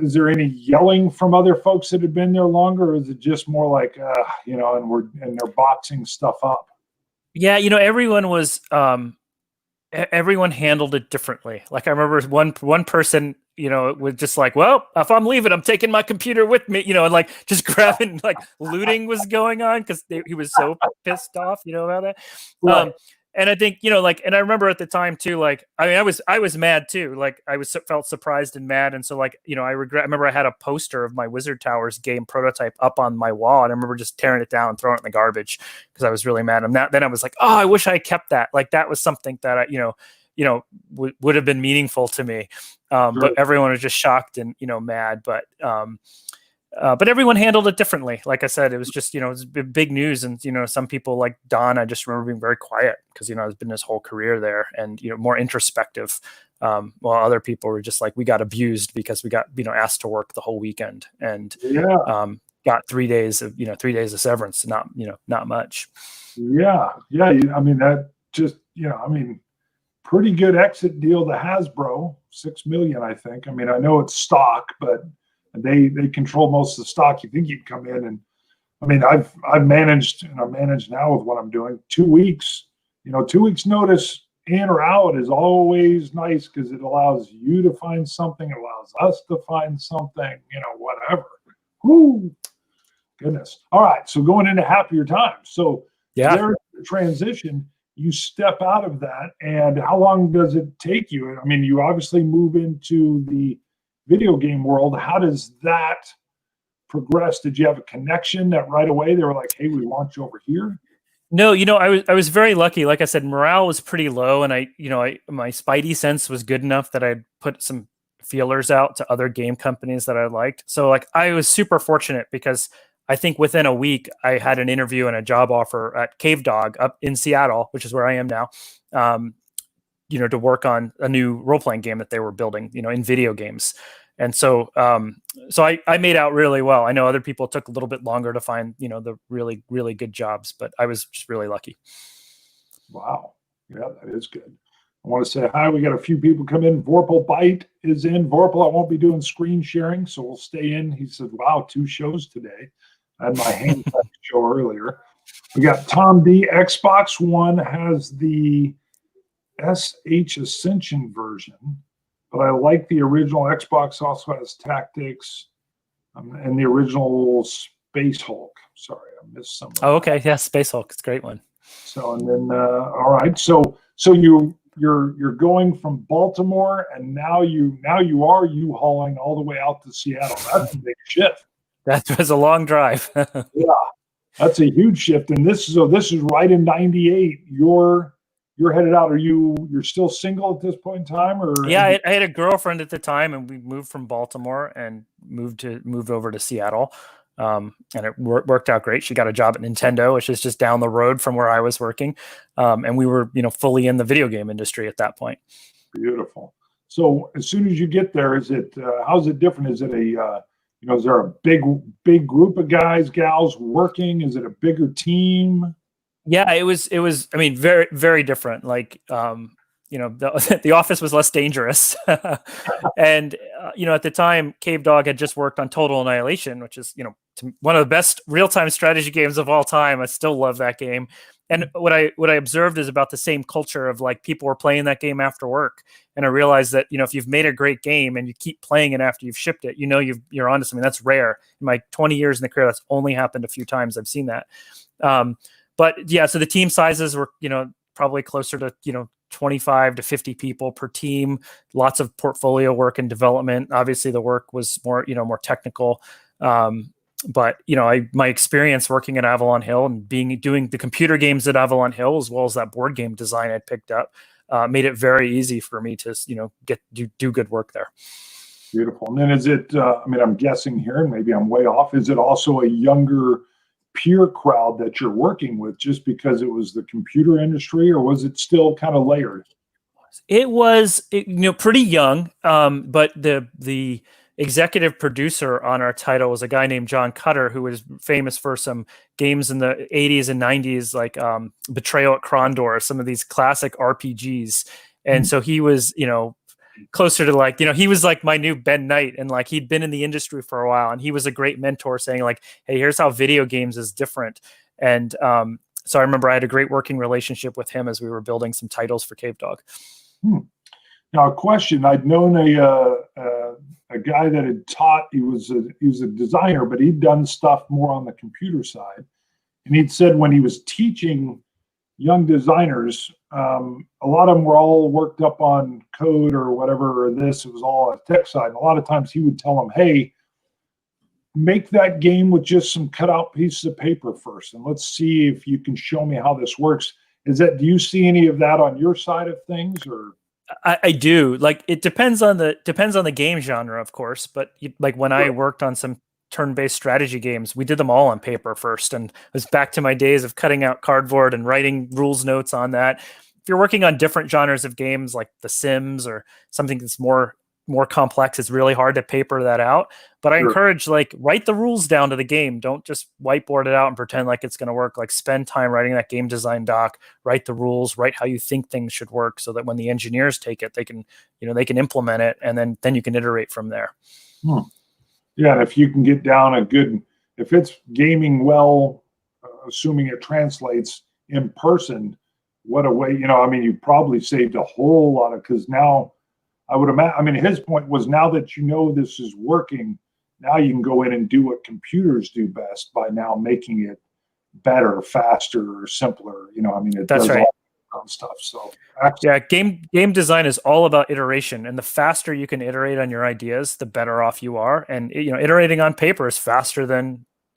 is there any yelling from other folks that had been there longer, or is it just more like, and they're boxing stuff up? Yeah, everyone was everyone handled it differently. Like I remember one person, was just like, well, if I'm leaving, I'm taking my computer with me, and like just grabbing, like looting was going on because he was so pissed off, about that. Right. And I think, and I remember at the time too, like, I mean, I was mad too. Like felt surprised and mad. And so like, I remember I had a poster of my Wizard Towers game prototype up on my wall. And I remember just tearing it down and throwing it in the garbage because I was really mad. And then I was like, oh, I wish I kept that. Like that was something that would have been meaningful to me. Sure. But everyone was just shocked and, mad. But everyone handled it differently. Like I said, it was just, it was big news. And, some people like Don, I just remember being very quiet because, it's been his whole career there and, more introspective. While other people were just like, we got abused because we got, asked to work the whole weekend and got 3 days of, 3 days of severance. Not much. Yeah. Yeah. I mean, that just, pretty good exit deal to Hasbro, $6 million, I think. I mean, I know it's stock, but they control most of the stock. You think you'd come in and, I mean, I've managed and I manage now with what I'm doing 2 weeks. 2 weeks notice in or out is always nice because it allows you to find something, it allows us to find something, whatever. Whoo, goodness. All right, so going into happier times. So there's the transition. You step out of that, and how long does it take you? I mean, you obviously move into the video game world. How does that progress? Did you have a connection that right away they were like, hey, we want you over here? No, I was very lucky. Like I said, morale was pretty low, and my spidey sense was good enough that I'd put some feelers out to other game companies that I liked. So like I was super fortunate because I think within a week I had an interview and a job offer at Cave Dog up in Seattle, which is where I am now. To work on a new role-playing game that they were building, in video games. And so, I made out really well. I know other people took a little bit longer to find, the really, really good jobs, but I was just really lucky. Wow. Yeah, that is good. I want to say hi. We got a few people come in. Vorpal Bite is in. Vorpal, I won't be doing screen sharing, so we'll stay in. He said, wow, 2 shows today. I had my hand show earlier. We got Tom D. Xbox One has the SH Ascension version, but I like the original. Xbox also has Tactics and the original Space Hulk. Sorry, I missed some. Oh, okay. Yeah, Space Hulk. It's a great one. So, and then, all right. So you're going from Baltimore, and now you are U-hauling all the way out to Seattle. That's a big shift. That was a long drive. Yeah, that's a huge shift. And this is right in '98. You're headed out. You're still single at this point in time, or? Yeah, I had a girlfriend at the time, and we moved from Baltimore and moved over to Seattle. And it worked out great. She got a job at Nintendo, which is just down the road from where I was working. And we were, fully in the video game industry at that point. Beautiful. So as soon as you get there, how's it different? Is it is there a big group of guys, gals working? Is it a bigger team? Yeah, it was, I mean, very, very different. Like, the office was less dangerous. And, at the time, Cave Dog had just worked on Total Annihilation, which is, one of the best real-time strategy games of all time. I still love that game. And what I observed is about the same culture of like people were playing that game after work. And I realized that, if you've made a great game and you keep playing it after you've shipped it, you're onto something. That's rare. In my 20 years in the career, that's only happened a few times. I've seen that. But yeah, so the team sizes were, probably closer to, 25 to 50 people per team, lots of portfolio work and development. Obviously the work was more, more technical. But my experience working at Avalon Hill and doing the computer games at Avalon Hill, as well as that board game design I picked up, made it very easy for me to, do good work there. Beautiful. And then is it, I'm guessing here, and maybe I'm way off, is it also a younger peer crowd that you're working with just because it was the computer industry, or was it still kind of layered? It was, pretty young. But the executive producer on our title was a guy named John Cutter, who was famous for some games in the 80s and 90s, like Betrayal at Krondor, some of these classic RPGs. And so he was, closer to like, he was like my new Ben Knight, and like he'd been in the industry for a while, and he was a great mentor saying like, hey, here's how video games is different. And so I remember I had a great working relationship with him as we were building some titles for Cave Dog. Now, a question: I'd known a guy that had taught. He was a designer, but he'd done stuff more on the computer side. And he'd said when he was teaching young designers, a lot of them were all worked up on code or whatever, or this. It was all on the tech side. And a lot of times he would tell them, hey, make that game with just some cutout pieces of paper first, and let's see if you can show me how this works. Do you see any of that on your side of things, or? I do. Like, it depends on the game genre, of course. But like when I worked on some turn-based strategy games, we did them all on paper first, and it was back to my days of cutting out cardboard and writing rules notes on that. If you're working on different genres of games like The Sims or something that's more complex, it's really hard to paper that out. But I encourage, like, write the rules down to the game. Don't just whiteboard it out and pretend like it's going to work. Like, spend time writing that game design doc, write the rules, write how you think things should work, so that when the engineers take it, they can implement it, and then you can iterate from there. Yeah, and if you can get down if it's gaming well, assuming it translates in person, what a way, you probably saved a whole lot because now I would imagine, his point was, now that this is working, now you can go in and do what computers do best by now making it better, faster, or simpler. It That's does right. all that stuff. So yeah, game design is all about iteration, and the faster you can iterate on your ideas, the better off you are. And iterating on paper is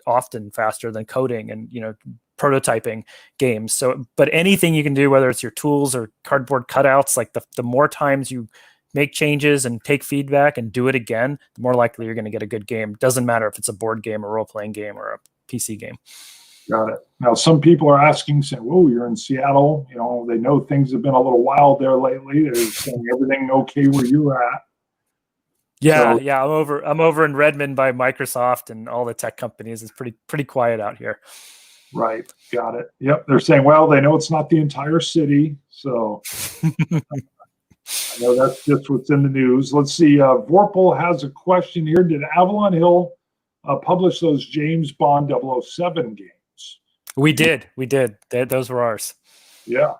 often faster than coding and prototyping games. So, but anything you can do, whether it's your tools or cardboard cutouts, like the more times you make changes and take feedback and do it again, the more likely you're going to get a good game. Doesn't matter if it's a board game, a role-playing game, or a PC game. Got it. Now, some people are asking, saying, whoa, you're in Seattle. They know things have been a little wild there lately. They're saying everything okay where you're at. Yeah, I'm over in Redmond by Microsoft and all the tech companies. It's pretty quiet out here. Right. Got it. Yep. They're saying, well, they know it's not the entire city. So I know that's just what's in the news. Let's see. Vorpal has a question here. Did Avalon Hill publish those James Bond 007 games? We did. Those were ours. Yeah.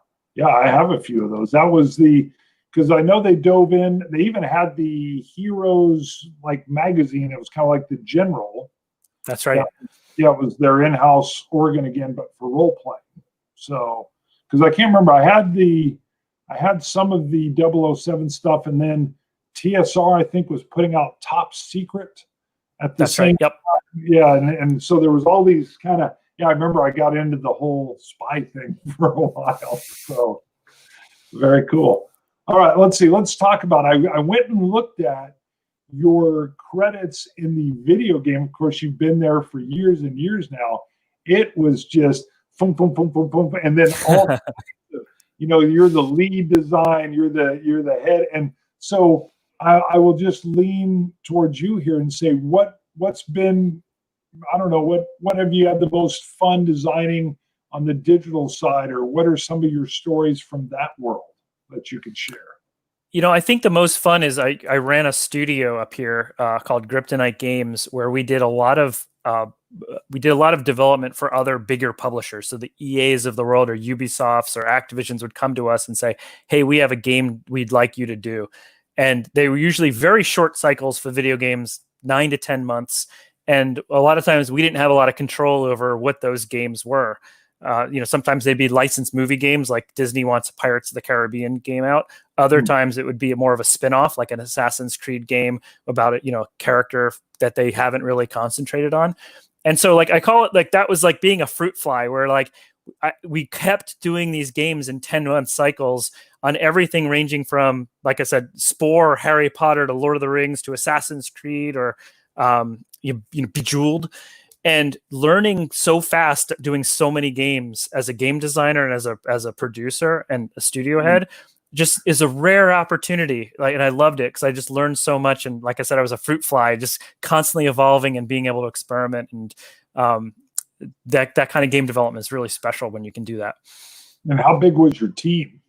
I have a few of those. That was because I know they dove in. They even had the Heroes magazine. It was kind of like the General. That's right. Yeah, it was their in-house organ again, but for role playing. So, because I can't remember, I had some of the 007 stuff, and then TSR, I think, was putting out Top Secret at the same time. Yep. Yeah, and so there was all these kind of, I remember I got into the whole spy thing for a while. So very cool. All right, let's see. Let's talk about, I went and looked at your credits in the video game. Of course, you've been there for years and years now. It was just boom, boom, boom, boom, boom, and then all you're the lead design, you're the head. And so I will just lean towards you here and say, what's been, I don't know, what have you had the most fun designing on the digital side, or what are some of your stories from that world that you could share? I think the most fun is I ran a studio up here called Kryptonite Games, where we did a lot of development for other bigger publishers. So the EAs of the world, or Ubisofts, or Activisions would come to us and say, hey, we have a game we'd like you to do. And they were usually very short cycles for video games, 9 to 10 months. And a lot of times we didn't have a lot of control over what those games were. Sometimes they'd be licensed movie games, like Disney wants a Pirates of the Caribbean game out. Other times it would be more of a spin-off, like an Assassin's Creed game about a character that they haven't really concentrated on. And so I call it that was like being a fruit fly, where we kept doing these games in 10-month cycles on everything ranging from, like I said, Spore, Harry Potter, to Lord of the Rings, to Assassin's Creed, or Bejeweled. And learning so fast, doing so many games as a game designer and as a producer and a studio head, just is a rare opportunity. And I loved it because I just learned so much. And like I said, I was a fruit fly, just constantly evolving and being able to experiment. And that kind of game development is really special when you can do that. And how big was your team?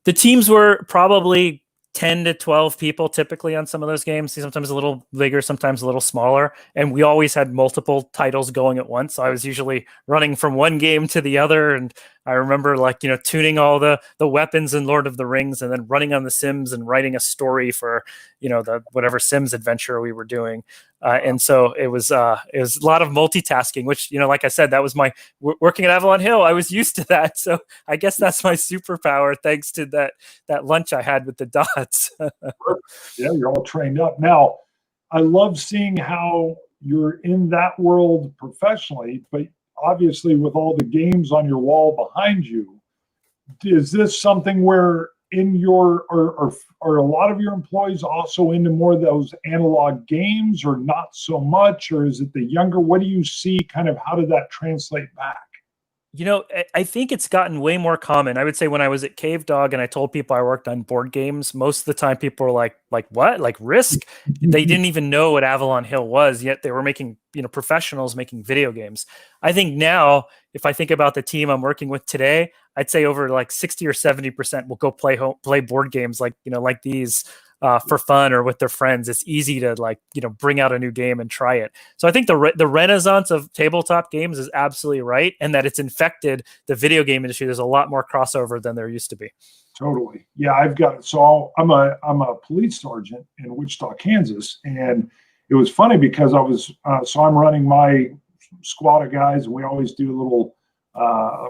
The teams were probably 10 to 12 people typically on some of those games, sometimes a little bigger, sometimes a little smaller. And we always had multiple titles going at once. So I was usually running from one game to the other. And I remember tuning all the weapons in Lord of the Rings and then running on the Sims and writing a story for, the whatever Sims adventure we were doing. And so it was a lot of multitasking, which, like I said, that was my working at Avalon Hill. I was used to that. So I guess that's my superpower, thanks to that lunch I had with the dots. Yeah, you're all trained up. Now, I love seeing how you're in that world professionally, but obviously with all the games on your wall behind you, is this something where in your are a lot of your employees also into more of those analog games, or not so much, or is it the younger? What do you see? Kind of how did that translate back? I think it's gotten way more common. I would say when I was at Cave Dog and I told people I worked on board games, most of the time people were like what? Like Risk? They didn't even know what Avalon Hill was, yet they were making, professionals making video games. I think now, if I think about the team I'm working with today, I'd say over like 60 or 70% will go play board games like these for fun or with their friends. It's easy to bring out a new game and try it. So I think the renaissance of tabletop games is absolutely right, and that it's infected the video game industry. There's a lot more crossover than there used to be. Totally. Yeah, I've got so I'm a police sergeant in Wichita, Kansas, and it was funny because I was so I'm running my squad of guys, and we always do a little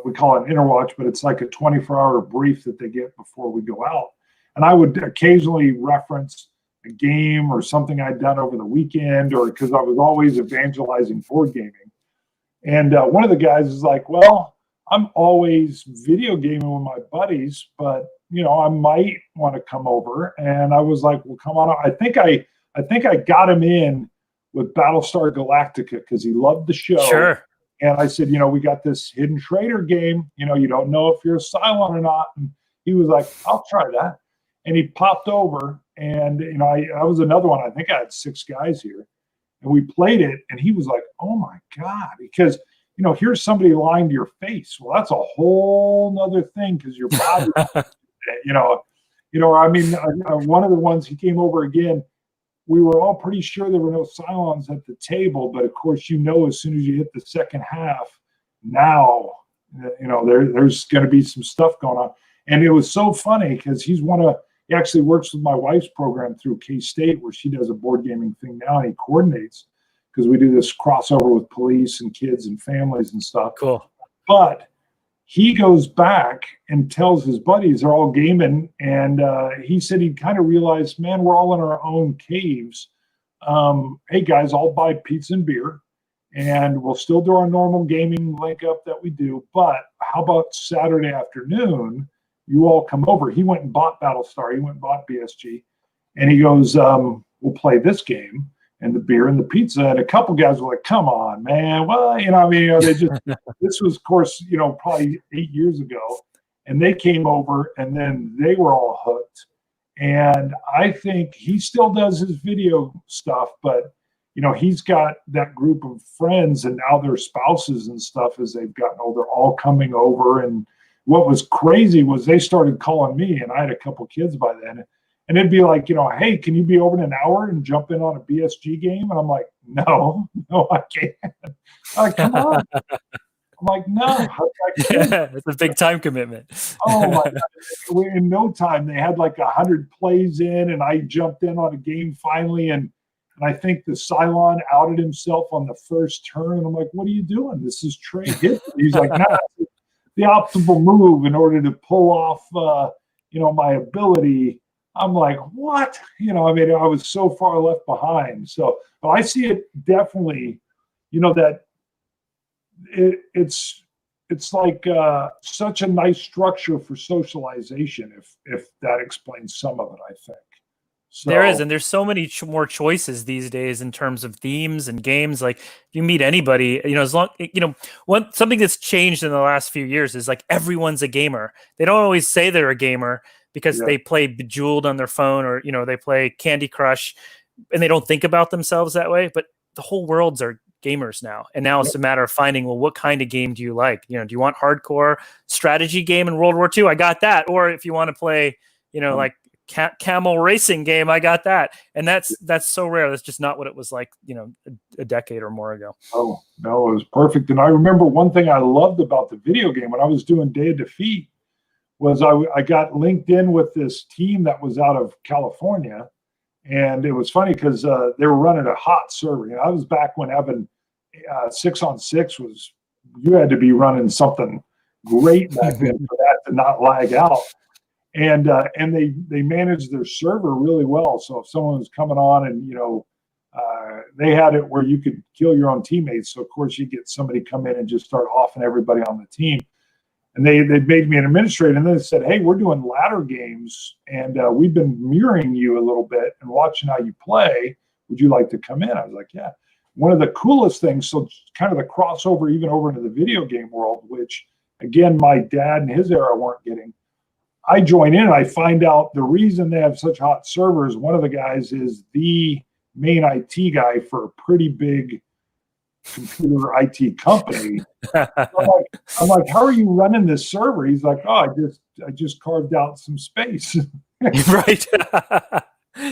we call it an interwatch, but it's like a 24-hour brief that they get before we go out. And I would occasionally reference a game or something I'd done over the weekend, or because I was always evangelizing board gaming. And one of the guys is like, well, I'm always video gaming with my buddies, but I might want to come over. And I was like, well, come on. I think I got him in with Battlestar Galactica because he loved the show. Sure. And I said, we got this hidden trader game. You don't know if you're a Cylon or not. And he was like, I'll try that. And he popped over, and I was another one. I think I had 6 guys here, and we played it. And he was like, "Oh my god!" Because here's somebody lying to your face. Well, that's a whole nother thing because your body, one of the ones he came over again. We were all pretty sure there were no Cylons at the table, but of course, as soon as you hit the second half, now there's going to be some stuff going on. And it was so funny because he actually works with my wife's program through K-State, where she does a board gaming thing now, and he coordinates because we do this crossover with police and kids and families and stuff. Cool. But he goes back and tells his buddies they're all gaming, and he said he kind of realized, man, we're all in our own caves. Hey guys, I'll buy pizza and beer, and we'll still do our normal gaming link up that we do. But how about Saturday afternoon? You all come over. He went and bought Battlestar. He went and bought BSG. And he goes, we'll play this game and the beer and the pizza. And a couple guys were like, come on, man. Well, they just, this was, of course, probably 8 years ago. And they came over, and then they were all hooked. And I think he still does his video stuff, but, he's got that group of friends, and now their spouses and stuff as they've gotten older, all coming over. And what was crazy was they started calling me, and I had a couple kids by then, and it'd be like, hey, can you be over in an hour and jump in on a BSG game? And I'm like, no, I can't. I'm like, come on. I'm like, no. It's a big time commitment. Oh my God. In no time, they had like 100 plays in, and I jumped in on a game finally, and I think the Cylon outed himself on the first turn, and I'm like, what are you doing? This is trade hit. He's like, no. The optimal move in order to pull off, my ability. I'm like, what? I was so far left behind. So, but I see it definitely, that it's like such a nice structure for socialization. If that explains some of it, I think. So, there is, and there's so many more choices these days in terms of themes and games. Like, if you meet anybody, as long, something that's changed in the last few years is like everyone's a gamer. They don't always say they're a gamer because they play Bejeweled on their phone, or, they play Candy Crush, and they don't think about themselves that way. But the whole worlds are gamers now. And now it's a matter of finding, well, what kind of game do you like? Do you want hardcore strategy game in World War II? I got that. Or if you want to play, like camel racing game, I got that. And that's so rare. That's just not what it was like, a decade or more ago. Oh, no, it was perfect. And I remember one thing I loved about the video game when I was doing Day of Defeat was I got linked in with this team that was out of California. And it was funny because they were running a hot server. I was back when having 6-on-6 was, you had to be running something great back then for that to not lag out. And they managed their server really well. So if someone was coming on and, they had it where you could kill your own teammates. So, of course, you get somebody come in and just start offing everybody on the team. And they made me an administrator, and then they said, hey, we're doing ladder games, and we've been mirroring you a little bit and watching how you play. Would you like to come in? I was like, yeah. One of the coolest things, so kind of the crossover even over into the video game world, which, again, my dad and his era weren't getting. I join in, and I find out the reason they have such hot servers, one of the guys is the main IT guy for a pretty big computer IT company. I'm like, how are you running this server? He's like, oh, I just carved out some space. Right.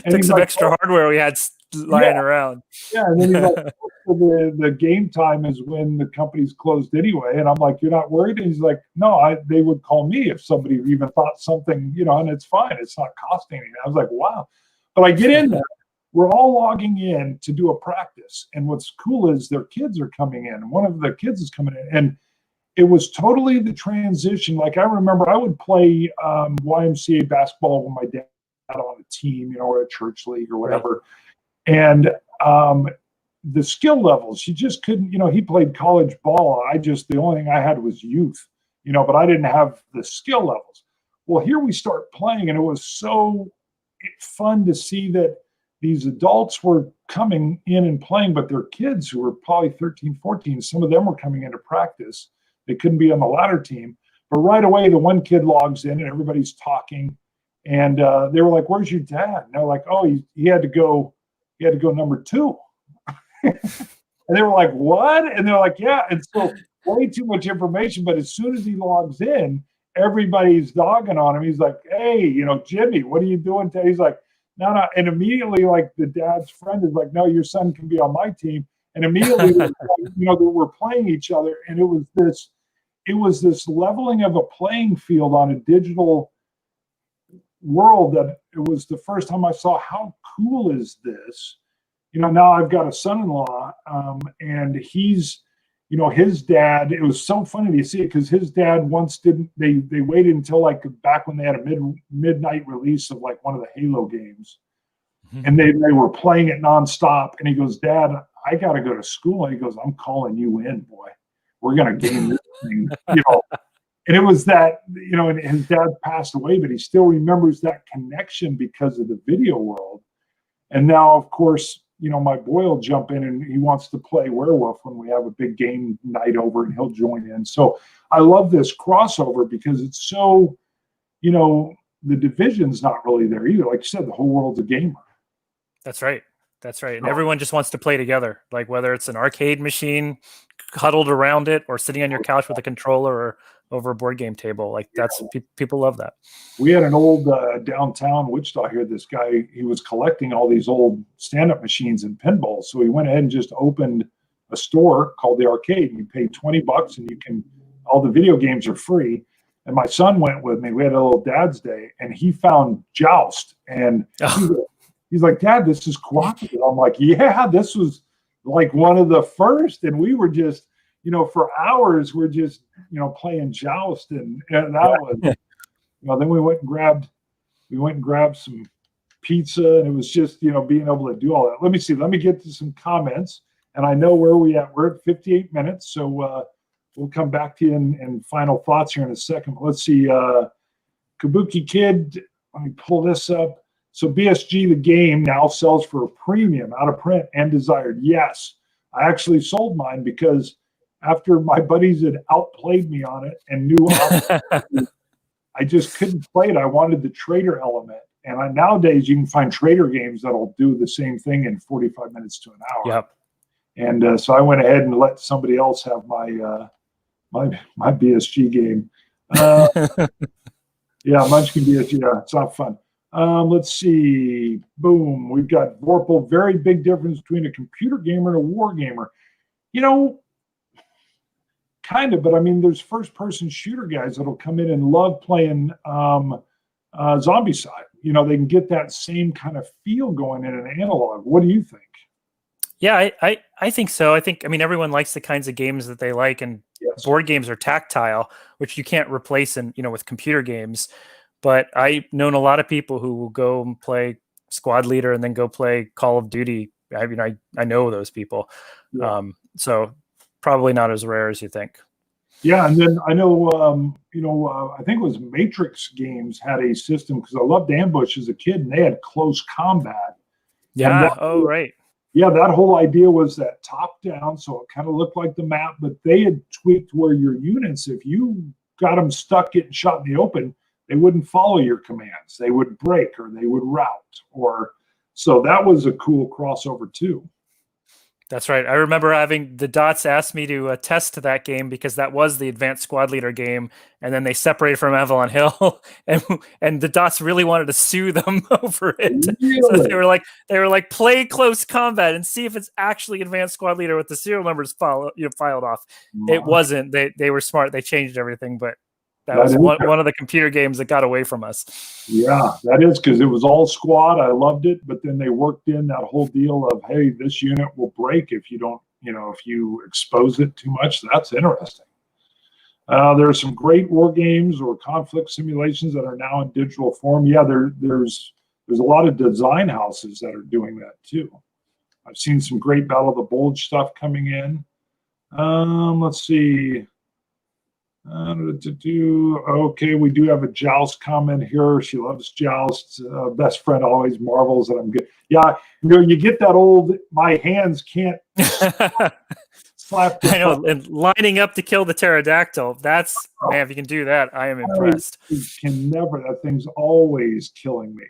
Took some extra hardware we had lying around. Yeah, and then he's like, the game time is when the company's closed anyway. And I'm like, you're not worried? And he's like, no, they would call me if somebody even thought something, and it's fine. It's not costing anything. I was like, wow. But I get in there. We're all logging in to do a practice. And what's cool is their kids are coming in. One of the kids is coming in. And it was totally the transition. Like I remember I would play YMCA basketball with my dad on a team, or a church league or whatever. Right. And the skill levels, you just couldn't, he played college ball. The only thing I had was youth, but I didn't have the skill levels. Well, here we start playing, and it was so fun to see that these adults were coming in and playing, but their kids who were probably 13, 14, some of them were coming into practice. They couldn't be on the ladder team. But right away, the one kid logs in and everybody's talking. And they were like, where's your dad? And they're like, oh, he had to go number 2. And they were like, what? And they're like, yeah. And so way too much information. But as soon as he logs in, everybody's dogging on him. He's like, hey, Jimmy, what are you doing today? He's like, no. And immediately, like, the dad's friend is like, no, your son can be on my team. And immediately, we're playing each other. And it was this leveling of a playing field on a digital world that it was the first time I saw how cool is this. Now I've got a son-in-law, and he's, his dad, it was so funny to see it because his dad once they waited until like back when they had a midnight release of like one of the Halo games. Mm-hmm. And they were playing it nonstop. And he goes, Dad, I got to go to school. And he goes, I'm calling you in, boy. We're going to game this thing, And it was that, and his dad passed away, but he still remembers that connection because of the video world. And now, of course, my boy will jump in and he wants to play Werewolf when we have a big game night over, and he'll join in. So I love this crossover because it's so, the division's not really there either. Like you said, the whole world's a gamer. That's right. And everyone just wants to play together, like whether it's an arcade machine huddled around it or sitting on your couch with a controller or over a board game table. Like people love that. We had an old downtown Wichita here. This guy, he was collecting all these old stand-up machines and pinballs. So he went ahead and just opened a store called The Arcade. You pay $20 and all the video games are free. And my son went with me. We had a little dad's day and he found Joust. And he's like, Dad, this is cooperative. I'm like, yeah, this was like one of the first. And we were just, for hours, we're just, playing Joust. And that was, then we went and grabbed some pizza. And it was just, being able to do all that. Let me see. Let me get to some comments. And I know where we're at 58 minutes. So we'll come back to you in final thoughts here in a second. But let's see. Kabuki Kid, let me pull this up. So BSG, the game, now sells for a premium, out of print and desired. Yes, I actually sold mine because after my buddies had outplayed me on it and knew I just couldn't play it. I wanted the trader element. And nowadays you can find trader games that'll do the same thing in 45 minutes to an hour. Yep. And so I went ahead and let somebody else have my BSG game. Yeah, Munchkin BSG. Yeah, it's not fun. Let's see. Boom. We've got Vorpal. Very big difference between a computer gamer and a war gamer. You know, kind of, but I mean, there's first-person shooter guys that'll come in and love playing zombie side. You know, they can get that same kind of feel going in an analog. What do you think? Yeah, I think so. I mean, everyone likes the kinds of games that they like, and Yes. board games are tactile, which you can't replace with computer games. But I've known a lot of people who will go and play Squad Leader and then go play Call of Duty. I mean, I know those people. Yeah. So probably not as rare as you think. Yeah, and then I know, I think it was Matrix Games had a system, because I loved Ambush as a kid, and they had close combat. Yeah. Oh, right. Yeah, that whole idea was that top down, so it kind of looked like the map, but they had tweaked where your units, if you got them stuck getting shot in the open, they wouldn't follow your commands. They would break, or they would route, so that was a cool crossover too. That's right. I remember having the Dots ask me to test that game, because that was the Advanced Squad Leader game, and then they separated from Avalon Hill, and the Dots really wanted to sue them over it. Really? So they were like, play close combat and see if it's actually Advanced Squad Leader with the serial numbers filed off. Wow. It wasn't. They were smart. They changed everything, but that was one of the computer games that got away from us. Yeah, that is, because it was all squad. I loved it, but then they worked in that whole deal of, hey, this unit will break if you don't, if you expose it too much. That's interesting. There are some great war games or conflict simulations that are now in digital form. Yeah, there's a lot of design houses that are doing that too. I've seen some great Battle of the Bulge stuff coming in. Let's see. Okay, we do have a Joust comment here. She loves Joust. Best friend always marvels that I'm good. Yeah, you get that old, my hands can't slap. I know, and lining up to kill the pterodactyl. That's, man, if you can do that, I am impressed. Can never. That thing's always killing me.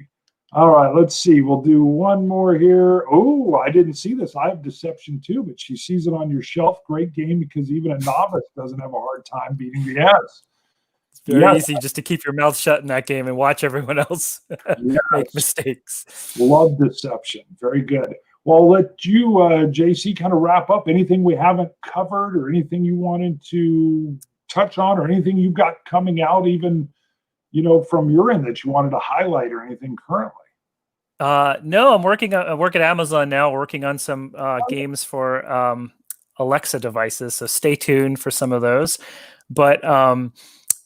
All right, let's see. We'll do one more here. Oh, I didn't see this. I have Deception too, but she sees it on your shelf. Great game, because even a novice doesn't have a hard time beating the S. It's very easy just to keep your mouth shut in that game and watch everyone else make mistakes. Love Deception. Very good. Well, I'll let you, JC, kind of wrap up. Anything we haven't covered, or anything you wanted to touch on, or anything you've got coming out, even from your end, that you wanted to highlight, or anything currently? No, I work at Amazon now, working on some games for Alexa devices. So stay tuned for some of those. But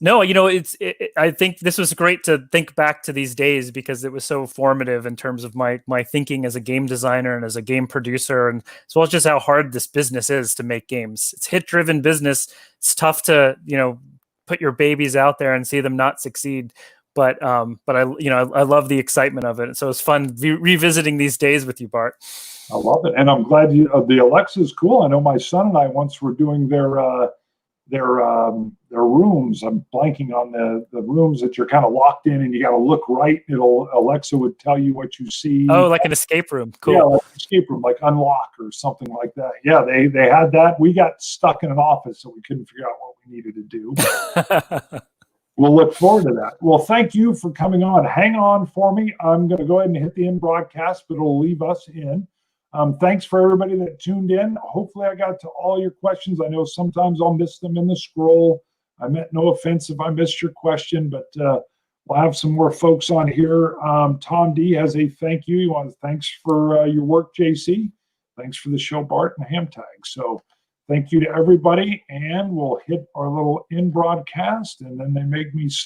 no, I think this was great to think back to these days, because it was so formative in terms of my thinking as a game designer and as a game producer, and as well as just how hard this business is to make games. It's hit-driven business. It's tough to put your babies out there and see them not succeed. But I love the excitement of it. So it's fun revisiting these days with you, Bart. I love it, and I'm glad the Alexa is cool. I know my son and I once were doing their rooms. I'm blanking on the rooms that you're kind of locked in, and you got to look right. Alexa would tell you what you see. Oh, like an escape room. Cool. Yeah, like an escape room, like Unlock or something like that. Yeah, they had that. We got stuck in an office, so we couldn't figure out what we needed to do. We'll look forward to that. Well, thank you for coming on. Hang on for me. I'm going to go ahead and hit the end broadcast, but it'll leave us in. Thanks for everybody that tuned in. Hopefully I got to all your questions. I know sometimes I'll miss them in the scroll. I meant no offense if I missed your question, but we'll have some more folks on here. Tom D has a thank you. He wants thanks for your work, JC. Thanks for the show, Bart and Ham Tag. So thank you to everybody, and we'll hit our little in broadcast, and then they make me